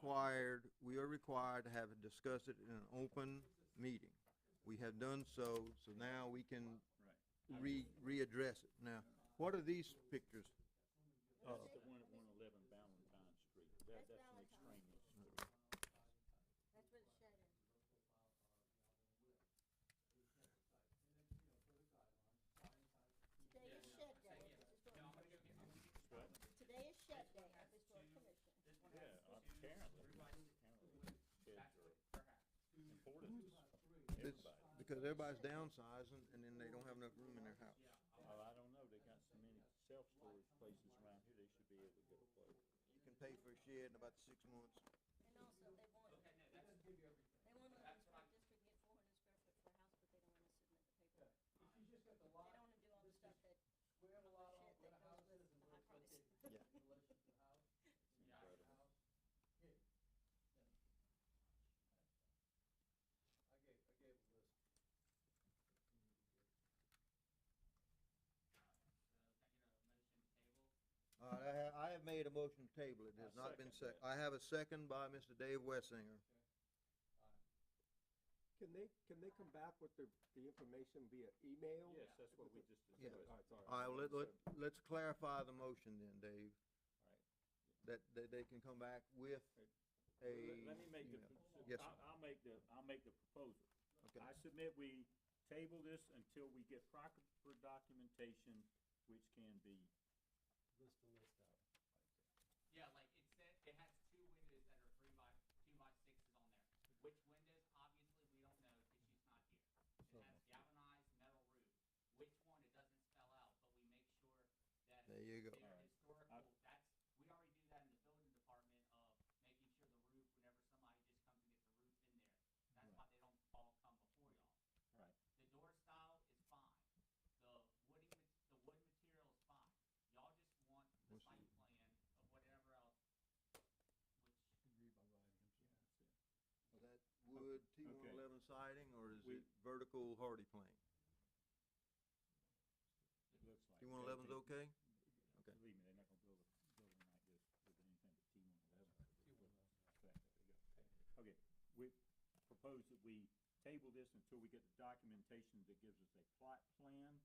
required to have it discuss it in an open meeting. We have done so now we can Right. readdress it. Now, what are these pictures? That's the one at 111 Valentine Street. That's an Valentine. extraneous. That's where the shed is. Today is shed day at the historic commission. What? Today is shed day at the historic commission. This one Yeah, has apparently. that's Sheds are perhaps. important to It's everybody. because everybody's downsizing and then they don't have enough room in their house. Well, I don't know, they got so many self-storage places around here, they should be able to get a place. You can pay for a shed in about 6 months. And also, give you everything. They wanna let That's the what historic district get 400 square foot for a house, but they don't wanna submit the Yeah, paperwork. if you just got the They lot, don't wanna do all the this stuff is that, square the lot off shit where that the house goes is with and the where high it's price. located Yeah. in relation to the house. Yeah. The house, here. Yeah. I gave a list. So can I get a motion to table? All right, I have made a motion to table. It has I not been second I have a second by Mr. Dave Wessinger. Can they come back with the information via email? Yes, that's what we just Yeah. discussed. All right, sorry. All right, let's clarify the motion then, Dave. All right. That they can come back with a. Let me make the, email. Yes, sir. I'll make the proposal. Okay. I submit we table this until we get proper documentation, which can be, List the list out. Yeah, like it said, it has two windows that are 2x6s on there. Which windows, obviously, we don't know because she's not here. It has galvanized metal roof. Which one, it doesn't spell out, but we make sure that There you go. they're Alright. historical. We already do that in the building department of making sure the roof, whenever somebody just comes and gets the roof in there. That's why they don't all come before y'all. right. The door style is fine. The wood material is fine. Y'all just want the What's site the- plan of whatever else, which, You can read my writing, I'm sorry. Is that wood T111 siding or is We- it vertical hardy plank? It looks like. T111's okay? Okay. Believe me, they're not gonna build a building like this with anything but T111. Okay, we propose that we table this until we get the documentation that gives us a plot plan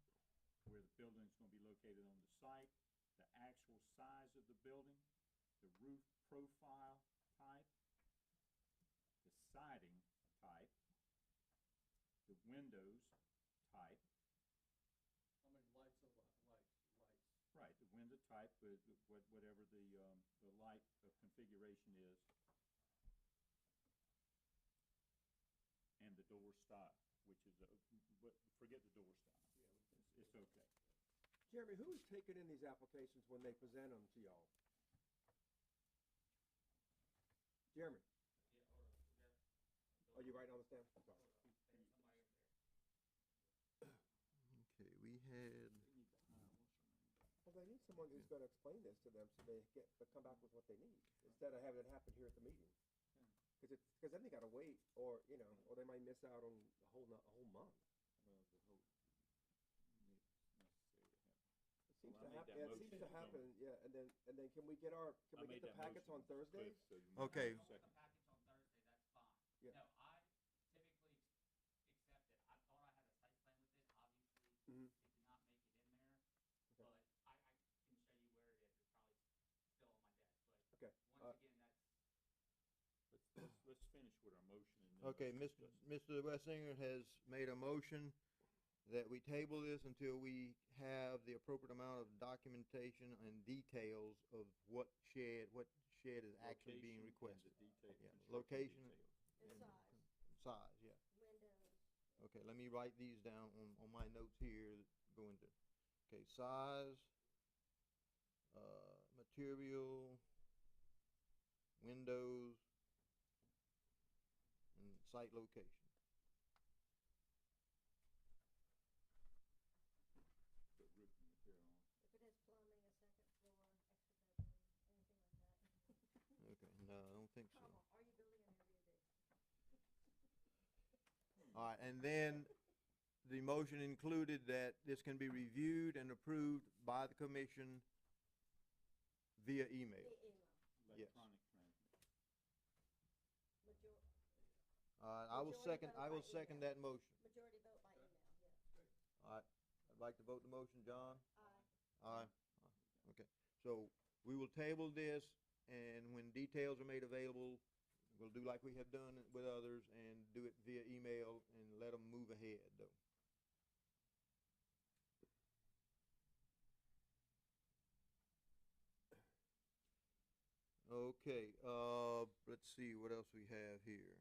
where the building's gonna be located on the site, the actual size of the building, the roof profile type, the siding type, the windows type, How many lights are lights? right, the window type, whatever the light configuration is, and the door style, which is, forget the door style, it's okay. Jeremy, who's taking in these applications when they present them to y'all? Jeremy, yeah, hold on, yeah. are you writing on the stand? Sorry. Somebody over there. Okay, we had, Well, they need someone who's gonna explain this to them so they come back with what they need, instead of having it happen here at the meeting. Cause then they gotta wait, or, or they might miss out on a whole month. Well, the whole, necessary to have. It seems Well, to I made happen, that it motion. seems to happen, yeah, and then can we get I the made that packets on motion, Thursdays? Cliff, so you might Okay. want a second. The package on Thursday, that's fine. Yeah. No, I typically accept it. I thought I had a site plan with it, obviously, Mhm. it did not make it in there. Okay. But I can show you where it is, it's probably still on my desk, but Okay, once again, that's, Let's finish with our motion and then. okay, let's Mr. discuss. Wessinger has made a motion that we table this until we have the appropriate amount of documentation and details of what shed is actually being Location and the requested. detail- Yeah, construction location details. and and size, size, yeah. windows, Okay, let me write these down on my notes here that go into, okay, size, material, windows, and site location. Put roofing material on. if it has plumbing, a second floor, extra bedroom, anything like that. Okay, no, I don't think so. Comma, are you building an Airbnb? All right, and then the motion included that this can be reviewed and approved by the commission via email. The email, Yes. Electronic transmission. I will Majority second, vote I will by second email. that motion. majority vote by email, yes. All right, I'd like to vote the motion, John? Aye. Aye. Okay, so we will table this, and when details are made available, we'll do like we have done with others and do it via email and let them move ahead, though. Okay, let's see what else we have here.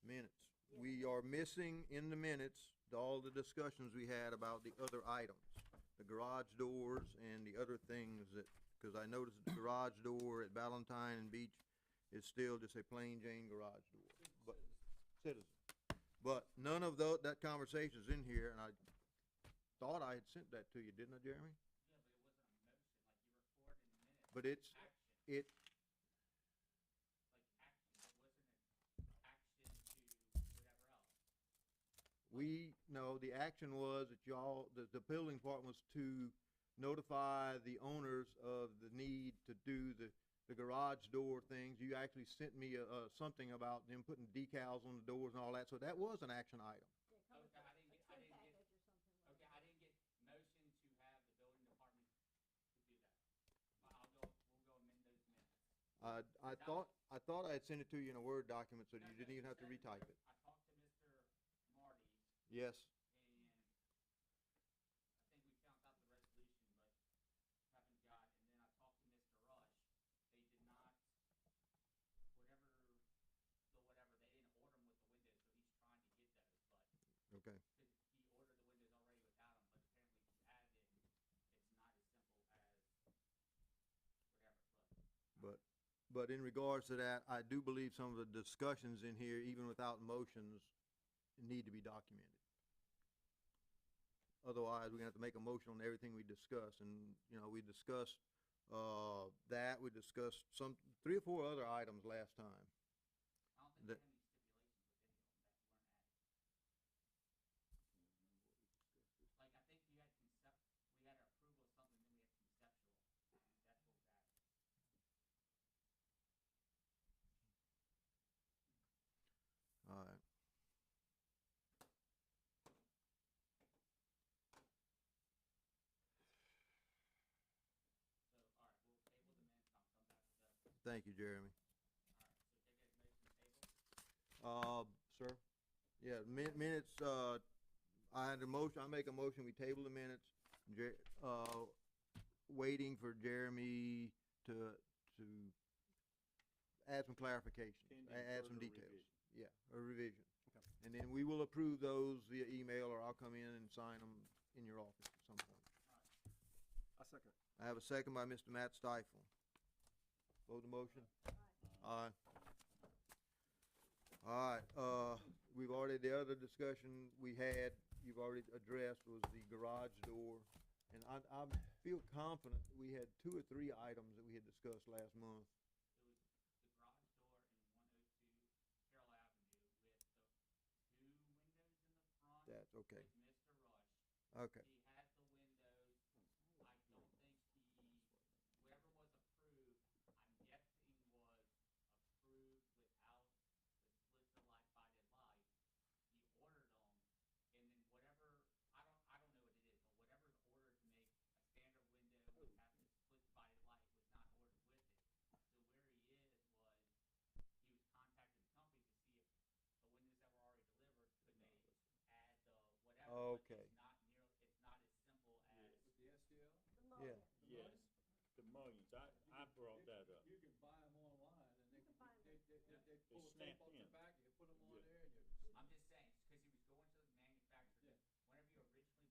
Minutes. We are missing in the minutes all the discussions we had about the other items, the garage doors and the other things that, because I noticed the garage door at Valentine and Beach it's still just a plain Jane garage door, but citizen. But none of that conversation's in here, and I thought I had sent that to you, didn't I, Jeremy? Yeah, but it wasn't a motion, like you recorded in the minutes. But it's, Action, like action, it wasn't an action to whatever else. no, the action was that y'all, the building department was to notify the owners of the need to do the garage door things. You actually sent me something about them putting decals on the doors and all that, so that was an action item. Yeah, come Okay, with I a didn't get, trim package or something like okay, that. I didn't get motion to have the building department to do that. But we'll go amend those minutes. I thought I had sent it to you in a Word document, so No, you no, didn't even have to sent retype it. I talked to Mr. Marty, Yes, and I think we found out the resolution, but haven't got, and then I talked to Mr. Rush. They did not, whatever, they didn't order them with the windows, so he's trying to get those, but, okay. because he ordered the windows already without them, but apparently if you add them, it's not as simple as whatever, But in regards to that, I do believe some of the discussions in here, even without motions, need to be documented. Otherwise, we're gonna have to make a motion on everything we discuss, and, you know, we discussed, we discussed 3 or 4 other items last time. I don't think That- they have any stipulations with any of them that weren't added. Like, I think you had we had approval of something, then we had conceptual. That's what was added. All right. So, all right, we'll table the minutes, I'll come back to those. Thank you, Jeremy. All right, so take a motion to table. Sir? Yeah, minutes, I had a motion, I make a motion, we table the minutes, waiting for Jeremy to add some clarifications, Pending add some further details. revision. Yeah, a revision. Okay. And then we will approve those via email, or I'll come in and sign them in your office at some point. I second. I have a second by Mr. Matt Stifle. Vote the motion? Aye. All right, we've already, the other discussion we had, you've already addressed, was the garage door. And I feel confident we had 2 or 3 items that we had discussed last month. It was the garage door in 102 Carroll Avenue with the 2 windows in the front. That's okay. With Mr. Rush. Okay, He had the windows. I don't think whatever was approved, I'm guessing was approved without the split the light by the light. He ordered them, and then whatever, I don't know what it is, but whatever's ordered to make a standard window would have the split divided light was not ordered with it. So where he was contacting the company to see if the windows that were already delivered, could they add the whatever. but Okay. It's not as simple as. With the STL? yeah. Yes, the mullions, I brought that up. You can buy them online and they can buy 'em. they pull a snap tape off the in. back, you can put them on Yeah. there and you. I'm just saying, because he was going to the manufacturer, whenever you originally buy the windows,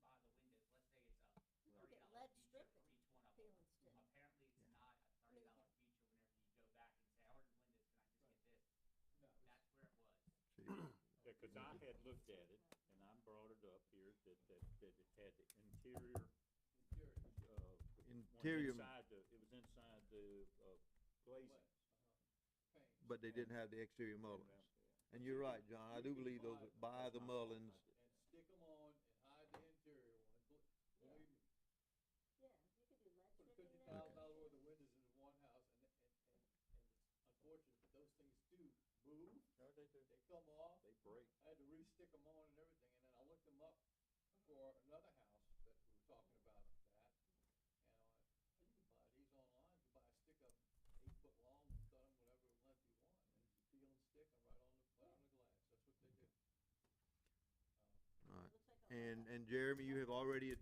let's say it's a You can get $30 lead feature for stripping, each one of peel them. and stick. Apparently, it's not a $30 feature whenever you go back and say, I ordered windows, can I just get this? No, That's where it was. See, Yeah, cause I had looked at it, and I brought it up here, that it had the interior, Interior, it was inside the, glazing. paint. but they didn't have the exterior mullins. And you're right, John, I do believe those that buy the mullins, And stick them on and hide the interior one, believe me. Yeah, you could do lead Put stripping $50,000 there. worth of windows into one house and it's unfortunate, but those things do move. No, they do. They come off. They break. I had to re-stick them on and everything, and then I looked them up for another house that we were talking about that. And I went, oh, you can buy these online, you can buy a stick up 8 foot long and cut them whatever length you want, and you peel and stick them right on the glass. That's what they do. all right. Looks like a And Jeremy, you've already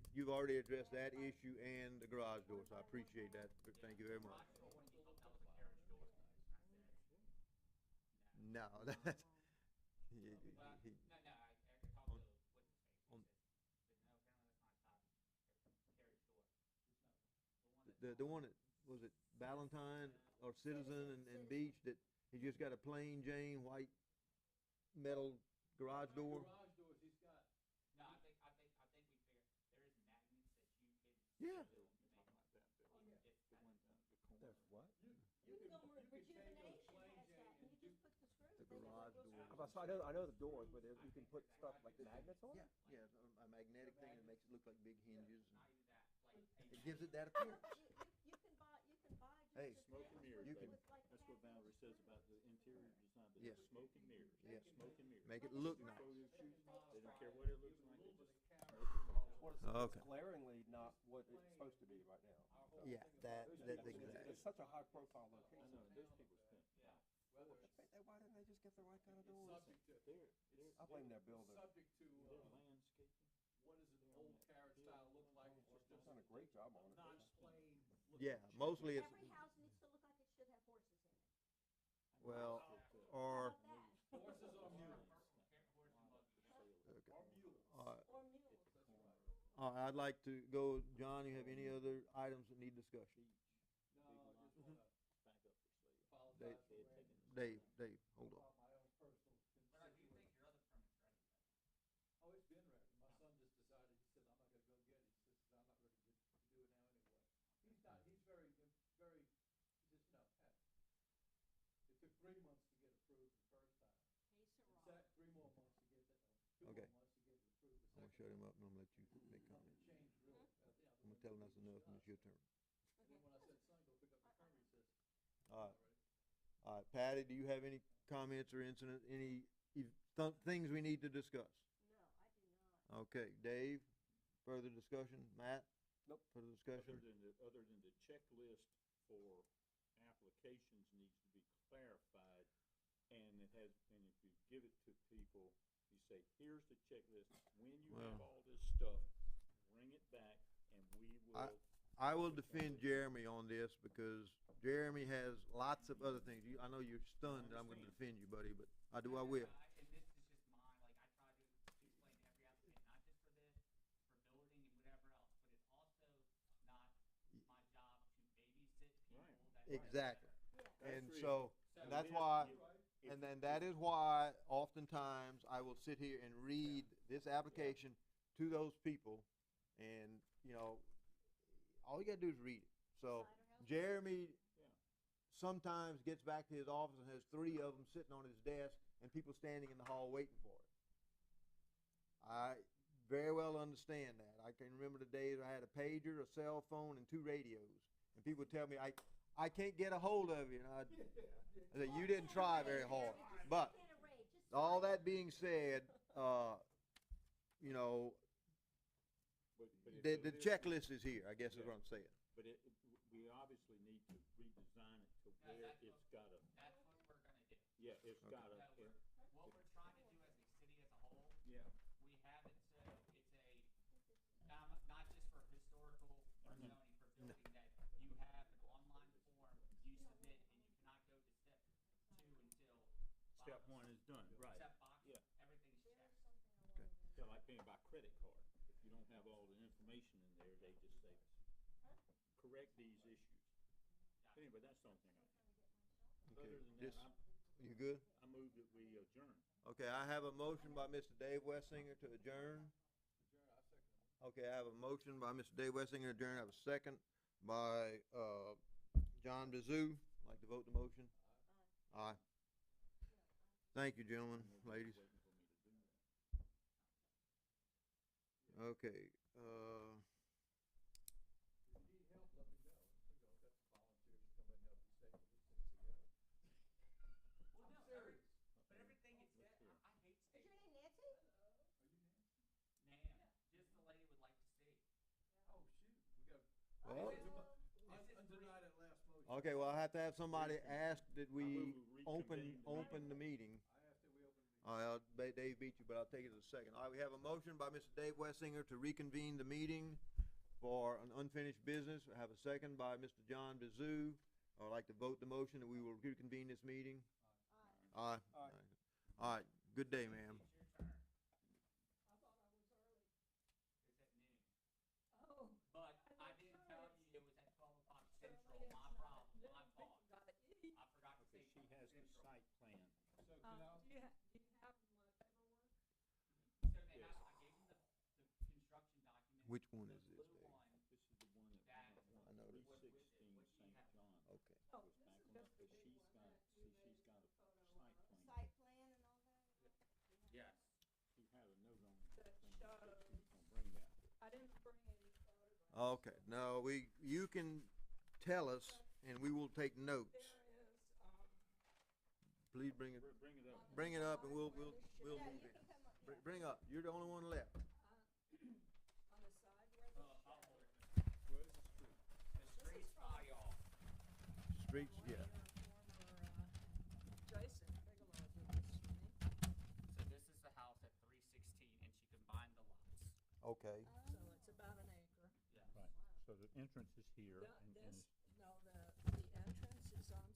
addressed that issue and the garage door, so I appreciate that. Thank you very much. Garage door, when he hooked up with the carriage door, and I said, No, that's, Well, no, I talked to, what's his face, he said, no, apparently that's not a carriage door. the one that, was it Valentine or Citizen and Beach that He just got a plain Jane white metal garage door? Garage doors, he's got, No, I think we figure, there is magnets that you could. Yeah. build to make them. If There's what? You can go where you could take those Rejuvenation plain has Jane that, and and you just put the screws. The they just garage go door. straight. So I know the doors where there, you can put stuff like magnets on Yeah, it? yeah, a magnetic thing that makes it look like big hinges. not even that, like a It gives it that appearance. You can buy just Hey, the Smoke and things mirrors, You with can- like That's what half inch Valerie says screws. about the interior design, but Yeah. it's smoke and mirrors. Yeah. Smoke and mirrors. Make it look nice. Photo shoots, they don't care what it looks like, they just What it's, Okay. it's glaringly not what it's supposed to be right now. Yeah, that's It's exactly. such a high profile I location. know, and those people spend, Why didn't they just get the right kind of doors? subject to, I blame their builder. subject to, they're landscaping. what does an old carriage style look like, which is They've just done a great job on it. not plain. Yeah, mostly it's, Every house needs to look like it should have horses in it. well, How or, about that? Horses or mules, okay. or mules. Or mules. I'd like to go, John, you have any other items that need discussion? No, I just wanna Dave, apologize for raising Dave, hold on. about my own personal But I do think your other permit's ready. Oh, it's been ready. My son just decided, he said, I'm not gonna go get it. He says, I'm not ready to do it now anyway. He's not, he's very, very, just, hey. It took 3 months to get approved the first time. Hey, It's Sarah. that 3 more months to get that, 2 Okay. more months to get it approved the I'm gonna second. shut him up and I'm gonna let you make Nothing comments. changed really. I'm gonna tell him that's enough and it's your turn. And then when I said, son, go pick up the permit, he says, All right, already. all right, Patty, do you have any comments or incident, any things we need to discuss? No, I do not. Okay, Dave, further discussion? Matt? Nope. Further discussion? Other than the checklist for applications needs to be clarified, and it has, and if you give it to people, you say, here's the checklist, when you have Well- all this stuff, bring it back, and we will. I will defend Jeremy on this because Jeremy has lots of other things. I know you're stunned that I'm gonna defend you, buddy, but I will. And this is just mine, like I try to explain to every applicant, not just for this, for building and whatever else, but it's also not my job to babysit people Right. that. Exactly. Yeah. And That's so, So and that's then why, if- and then that is why oftentimes I will sit here and read this application to those people and, you know, all you gotta do is read it. So Cider house? Jeremy Yeah. sometimes gets back to his office and has 3 of them sitting on his desk and people standing in the hall waiting for it. I very well understand that. I can remember the days I had a pager, a cell phone, and 2 radios. And people would tell me, I can't get a hold of you. And I said, you didn't try very hard. But Can't arrange, just all sign it. that being said, you know, But if the it is- checklist is here, I guess is what I'm saying. But we obviously need to redesign it to That- where that's it's what- gotta, That's what we're gonna do. yeah, it's Okay. gotta, No, what we're trying to do as a city as a whole, yeah. we have it so it's not just for historical or zoning, for building, that you have an online form, you submit, and you cannot go to step 2 until. Step 1 is done, right. Check box, Yeah. everything's checked. Okay. Yeah, like paying by credit card. If you don't have all the information in there, they just say, correct these issues. Anyway, that's the only thing I have. Okay, Other than just- that, You good? I move that we adjourn. Okay, I have a motion by Mr. Dave Wessinger to adjourn. Okay, I have a motion by Mr. Dave Wessinger to adjourn. I have a second by, John Bazoo. Like to vote the motion? Aye. Thank you, gentlemen, ladies. Waiting for me to do that. Okay, If you need help, let me know. I've got some volunteers to come and help you staple these things together. Well, no, I'm serious. but everything is set, I hate Is state. your name Nancy? Are you Nancy? Ma'am, just the lady would like to see. Oh, shoot, we got. Well- Undenied at last motion. okay, well, I have to have somebody ask that we reconvene open the meeting. I asked that we open the meeting. All right, Dave beat you, but I'll take it as a second. All right, we have a motion by Mr. Dave Wessinger to reconvene the meeting for an unfinished business. I have a second by Mr. John Bazoo. I would like to vote the motion that we will reconvene this meeting. Aye. Aye. All right, good day, ma'am. It's your turn. I thought I was early. It's at noon. Oh. But I didn't tell you it was at 12 o'clock central, my problem, my fault. I forgot to say Okay, she has to central. sign Do you have my paperwork? So they Yes. have, I gave them the construction document. Which one the is this, blue Dave? one This is the one that that, I know this. what do you 316 have? St. John Okay. Oh, was this back is on, just the because big she's one got, that you see, she's got a photo, site plan. site plan and all that? Yes. She had a note on That the thing that shows- she was gonna bring that. I didn't bring any photographs. Okay, no, you can tell us and we will take notes. There is, Please bring it, Bring it up. bring it up and we'll yeah, move you it. can come up, yeah. Bring up, you're the only one left. On the side where the I'll shed hold it. Where's the street? The street's by y'all. Streets, yeah. Jason Bigelow did this to me. So this is the house at 316, and she combined the lots. Okay, So it's about an acre. Yes. Right, so the entrance is here The, and this, no, the entrance is on St. John.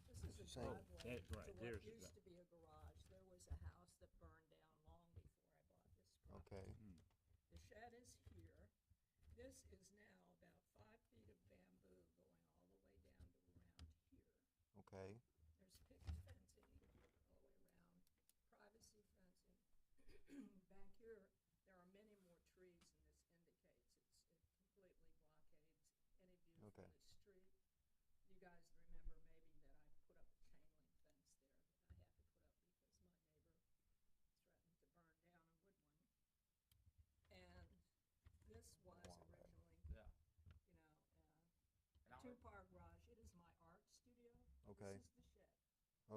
This is a Same. driveway That- to right, what there's the used to be a garage. There was a house that burned down long before I bought this property. okay, The shed is here. This is now about 5 feet of bamboo going all the way down to around here. okay, There's picket fencing all the way around, privacy fencing. Back here, there are many more trees than this indicates. It completely blockades any view from Okay. the street. You guys remember maybe that I put up a chain link fence there that I had to put up because my neighbor threatened to burn down a wood one. And this was originally, Yeah. you know, And a I'm two-car garage. It is my art studio. okay, This is the shed.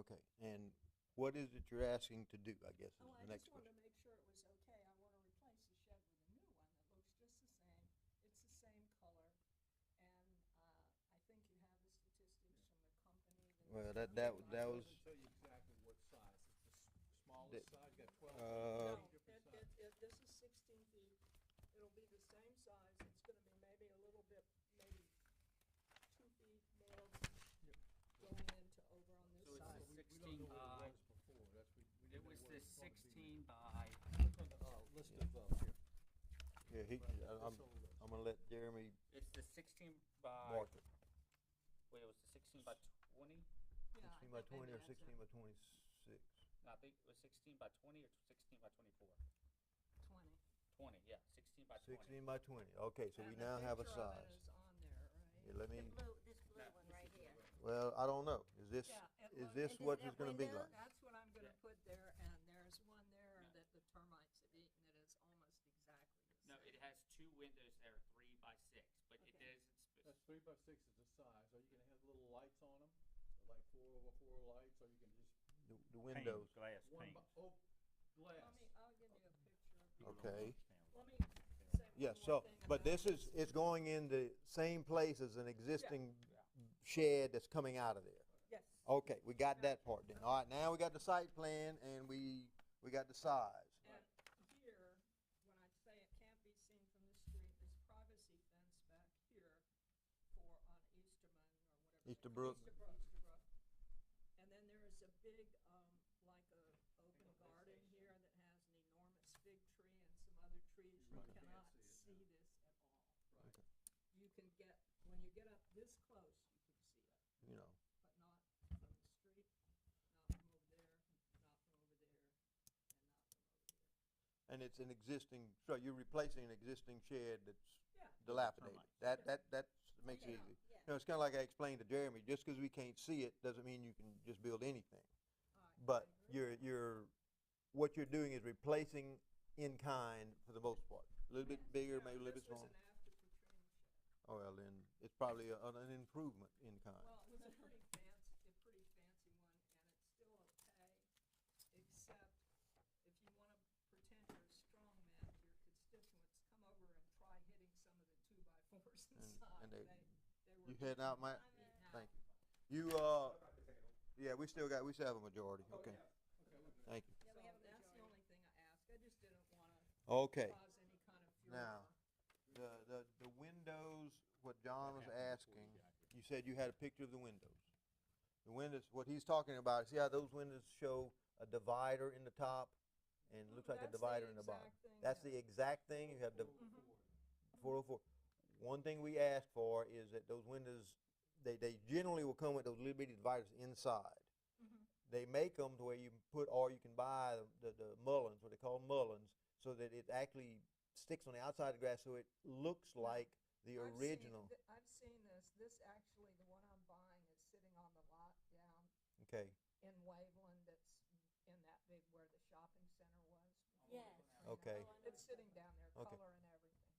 okay. And what is it you're asking to do, I guess, is Oh, I the next just wanted question. to make sure it was okay. I want to replace the shed with a new one that looks just the same. It's the same color. And, I think you have the statistics from the company that. Well, it's that done. was, Tell you exactly what size. It's the smallest The- size, you got 12 Uh, No, different sizes. this is 16 feet. It'll be the same size. It's gonna be maybe a little bit, maybe 2 feet more going into over on this So it's side. a We don't 16 know what by, it was before, that's, we it didn't know was what the it's gonna be. 16 by, Look on the, list of, here. yeah, Right, this I'm whole list. gonna let Jeremy it's the 16 by, mark it. wait, it was the 16 by 20? Yeah, I 16 by think 20 or maybe that's it. 16 by 26? No, I think it was 16 by 20 or 16 by 24? 20. 20, yeah, 16 by 20. 16 by 20, okay, so we And the now have a picture of it size. is on there, right? Yeah, let me, This blue one right here. well, I don't know, is this, Yeah, it is looks- this and what does it's that gonna be window? like? That's what I'm gonna Yeah. put there, and there's one there that the termites have eaten. It is almost exactly the same. No, it has 2 windows there, 3 by 6, but it Okay. isn't That's specific. 3 by 6 is the size, are you gonna have little lights on them? Like 4x4 lights, or you can just The windows, Glass one pane. by, oh, glass. I'll give you a picture. People don't Okay. understand Let what me say one yes, more so, thing but about this is, it's going in the same place as an existing shed that's coming out of there. Yes. Okay, we got that part then. All right, now we got the site plan and we got the size. And here, when I say it can't be seen from the street, this privacy fence back here for, on Easterman or whatever. Easterbrook. Easterbrook. And then there is a big, like a open garden here that has an enormous fig tree and some other trees. You Right. cannot Can't see see it, this at all. Right. You can get, when you get up this close, you can see it, You know, but not from the street, not from over there, not from over there, and not from over here. and it's an existing, so you're replacing an existing shed that's Yeah. dilapidated. Termites. That makes it Yeah. easy. You know, it's kinda like I explained to Jeremy, just 'cause we can't see it doesn't mean you can just build anything. But what you're doing is replacing in kind for the most part. A little bit bigger, maybe a little bit This was smaller. an after Katrina shed. Oh, well, then it's probably an improvement in kind. Well, it was a pretty fancy one, and it's still okay, except if you wanna pretend you're a strong man to your constituents, come over and try hitting some of the 2x4s inside. and they- were You heading out, Mike? beaten out. Thank you. Yeah, we still have a majority, okay. Thank you. So that's the only thing I asked. I just didn't wanna Okay, cause any kind of furor. now, the windows, what John was asking, you said you had a picture of the windows. The windows, what he's talking about, see how those windows show a divider in the top and it looks like a That's the divider in the bottom? exact thing, That's yeah. the exact thing, you have the 404. One thing we ask for is that those windows, they generally will come with those little bitty dividers inside. they make them to where you can put, or you can buy the mullins, what they call mullins, so that it actually sticks on the outside of the grass, so it looks like the original. I've seen this. This actually, the one I'm buying is sitting on the lot down Okay, in Waveland that's in that big where the shopping center was. Yes. okay. It's sitting down there, Okay. color and everything.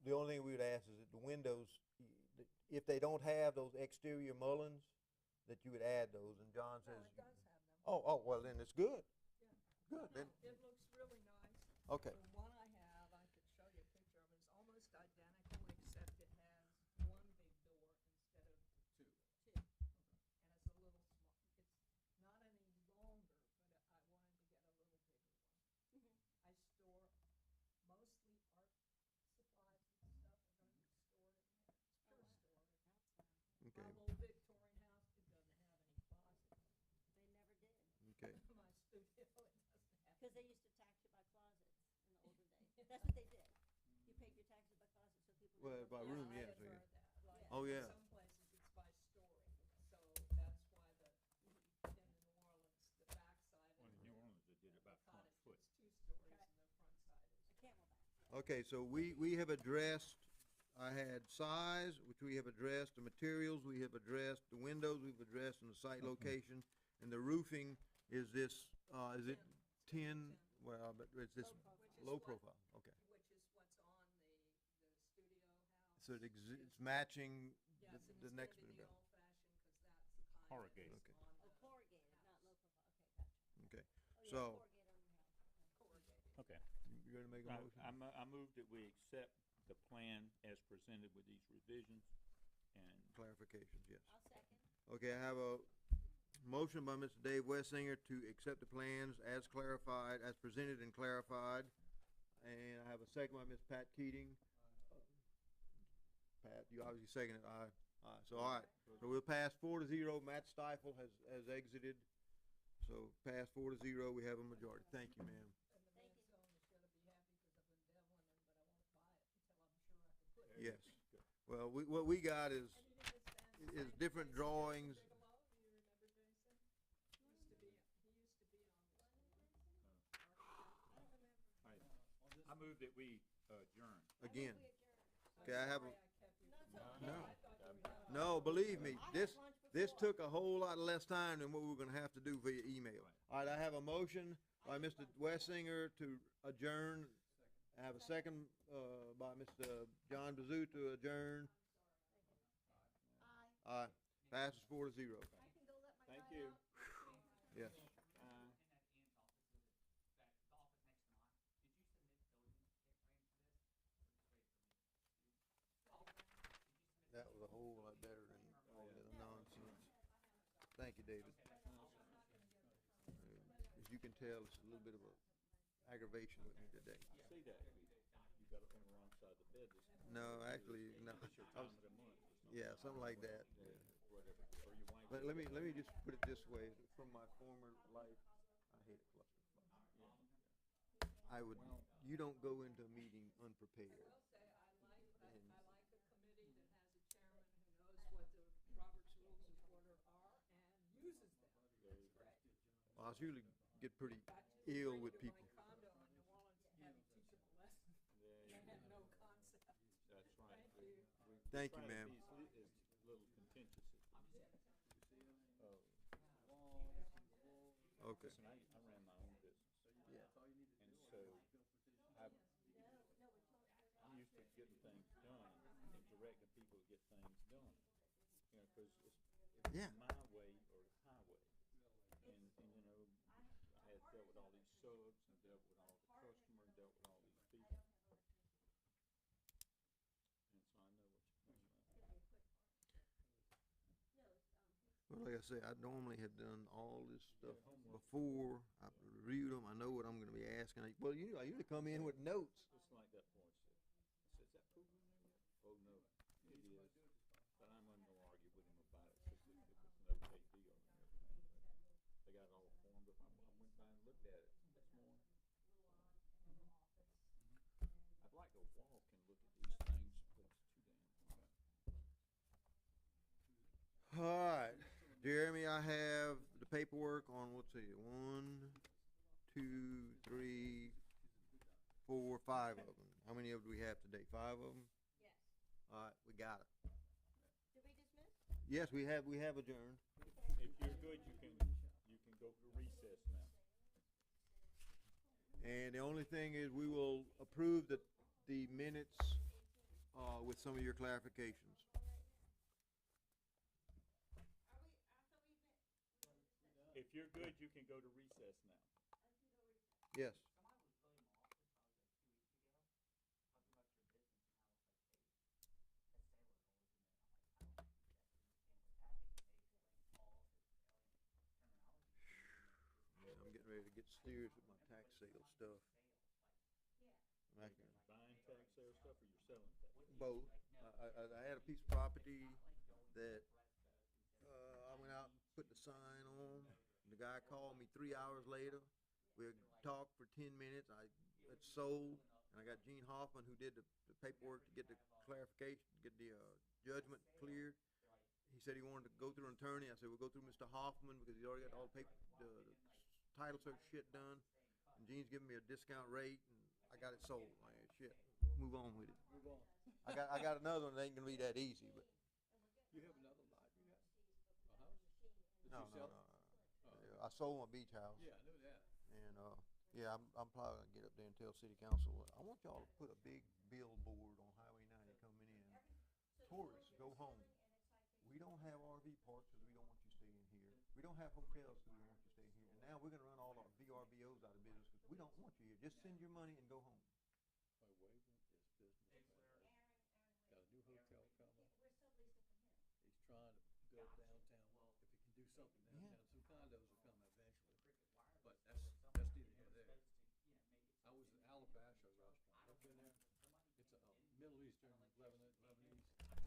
The only thing we would ask is that the windows, if they don't have those exterior mullins, that you would add those, and John No, says. it does have them. Oh, well, then it's good. Yeah. Good, then, It looks really nice. okay. The one I have, I could show you a picture of it, it's almost identical, except it has one big door instead of two. And it's a little small, it's not any longer, but I wanted to get a little bigger one. I store mostly art supplies and stuff are gonna be stored in there. It's pure storage. Okay, My old Victorian house, it doesn't have any closets. They never did. okay. My studio, it doesn't have. Because they used to tax you by closets in the older days. That's what they did. You paid your taxes by closets so people. Well, didn't by have room, closets. yes, I've yeah. heard that. Like, Oh, in yeah. some places it's by story, so that's why in New Orleans, the backside Well, of in New Orleans, they did it the about front cottage foot. is 2 stories and the front side is. A camelback. Okay, so we have addressed, I had size, which we have addressed, the materials we have addressed, the windows we've addressed, and the site location, and the roofing is this, is it 10, well, but it's this low profile, okay. Which is what's on the studio house. So it's matching Yes, and the it's next gonna be building. the old fashioned, cause that's the kind Corrugated. that's Okay. on Oh, the corrugated, not house. low profile. Okay, gotcha. Okay, Oh, yeah, so, corrugated on your house. Corrugated. Okay. you gonna make a motion? I move that we accept the plan as presented with these revisions and Clarifications, yes. I'll second. Okay, I have a motion by Mr. Dave Wessinger to accept the plans as clarified, as presented and clarified. And I have a second by Ms. Pat Keating. Pat, you obviously seconded, aye. Aye, so all right, so we'll pass 4-0. Matt Stifle has exited. So pass 4-0, we have a majority. Thank you, ma'am. And the man's owner is gonna be happy, cause I've been demoing them, but I won't buy it until I'm sure I can put it. Yes. Well, what we got is, And you did this fancy is thing, different Jason drawings. Bigelow, do you remember Jason? He used to be on this board. Architect. I move that we adjourn. Again. We adjourned. Okay, I have a, Sorry I kept you. No, it's No. okay. I thought you were done. no, believe me, I had this lunch before. took a whole lot less time than what we were gonna have to do via email. All right, I have a motion by Mr. Wessinger to adjourn. I have a second, by Mr. John Bazoo to adjourn. Aye. All right, passes 4-0. I can go let my Thank guy you. out. Yes. In that Ann's office, the office next to mine, did you submit building kit frames for this? Or just wait for me? That was a whole lot better than all the other nonsense. Thank you, David. As you can tell, it's a little bit of a aggravation with me today. I see that. You got it on the wrong side of the bed this morning. No, actually, no. It's your I time was- of the month. or something. Yeah, something like that. Whatever. Or your wife. Let me just put it this way, from my former life, I hate a clusterfuck. I would, you don't go into a meeting unprepared. I will say, I And- like a committee that has a chairman who knows what the Robert's Rules of Order are and uses them. That's great. Well, I usually get pretty I just ill agreed with to people. my condo in New Orleans to have you teach them a lesson. Yeah, They yeah. had no concept. That's right. Thank you. Thank you, Try to ma'am. be as little contentious as we can. Okay. Listen, I ran my own business. Yeah. And so I'm used to getting things done and directing people to get things done. You know, cause it's Yeah. my way or the highway. And you know, I had dealt with all these subs and dealt with all the customers and dealt with all these people. And so I know what you're talking about. Well, like I say, I normally have done all this stuff before. I've reviewed them. I know what I'm gonna be asking. Well, I usually come in with notes. It's like that boy said. I said, is that pool in there yet? Oh, no, it is. But I'm gonna go argue with him about it, cause it was no big deal and everything. They got it all formed up. I went by and looked at it this morning. I'd like to walk and look at these things, but it's too damn hot. All right, Jeremy, I have the paper paperwork on, let's see, 1, 2, 3, 4, 5 of them. How many of them do we have today? 5 of them? Yes. Alright, we got it. Did we dismiss? Yes, we have adjourned. If you're good, you can go to recess now. And the only thing is, we will approve the minutes, with some of your clarifications. If you're good, you can go to recess now. Yes. Man, I'm getting ready to get serious with my tax sale stuff. I'm actually Buying tax sale stuff or you're selling tax? both. I had a piece of property that, I went out and put the sign on. And the guy called me 3 hours later. We talked for 10 minutes. It's sold. And I got Gene Hoffman, who did the paperwork to get the clarification, to get the, judgment cleared. He said he wanted to go through an attorney. I said, we'll go through Mr. Hoffman because he's already got all the paper, the title search shit done. And Gene's giving me a discount rate and I got it sold. Man, shit. Move on with it. Move on. I got another one that ain't gonna be that easy, but You have another lot you got? A house? Did no, you no, sell no, it? no. Oh. Yeah, I sold my beach house. Yeah, I knew that. And, yeah, I'm probably gonna get up there and tell city council, I want y'all to put a big billboard on Highway 90 coming in. Tourists, go home. We don't have RV parks because we don't want you staying here. We don't have hotels because we don't want you staying here. And now we're gonna run all our VRBOs out of business because we don't want you here. Just send your money and go home. My Waven is business friendly. Got a new hotel coming. He's trying to build downtown. If he can do something downtown, some condos will come eventually. But that's neither here nor there. I was at Alabasha restaurant. I've been there. It's a Middle Eastern, Lebanese.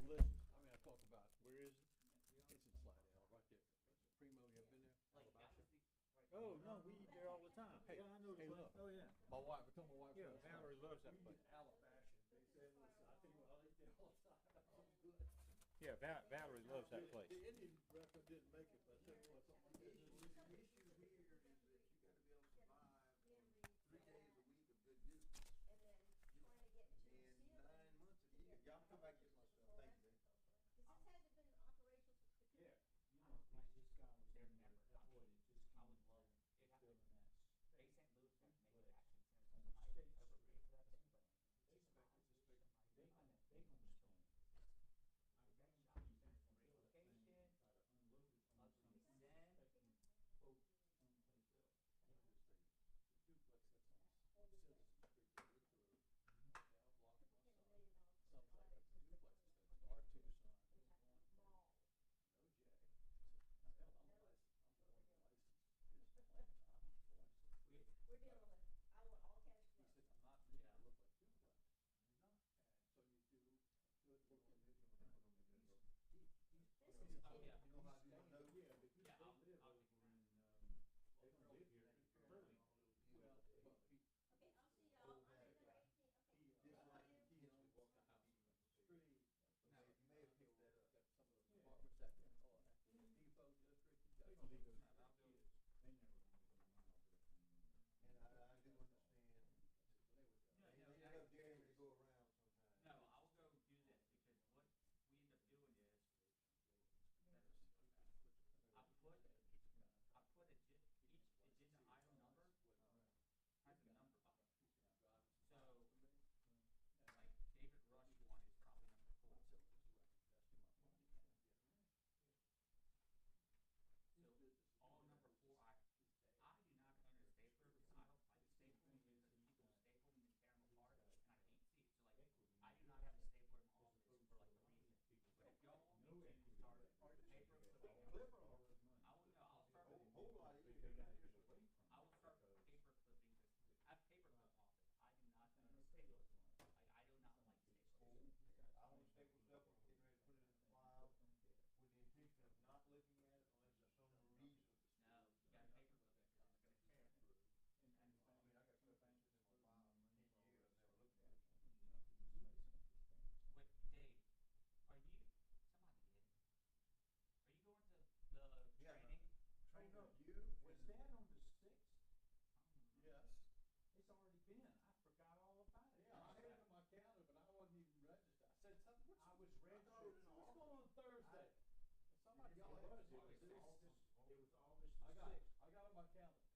Delicious. I mean, I talk about, Where is it? it's in Slidell, right there. Primo, you ever been there? Alabasha? Oh, no, we eat there all the time. Hey, Yeah, I know the hey, place. look. Oh, yeah. My wife, I told my wife. Yeah, last night, Valerie loves that we place. eat Alabasha. They said, listen, I tell you what, I eat there all the time. That's so good. Yeah, Valerie loves that place. The Indian restaurant didn't make it, but I tell you what, something like that. The issue here is that you gotta be able to survive on 3 days a week of good business. And 9 months of the year. Y'all come back and get my stuff. Thank you, man. Yeah. You know, this guy was in there, that boy, it just came in there, filling that. They sent Louis to make But action on center the state over street, for that thing, but they gonna spend. I got a piece of real estate, try to unload it on the city, expecting quote unpaid bill. The duplex that's on Citizen Street that we put down block from my son. Sounds like a duplex. 6. I got it on my calendar.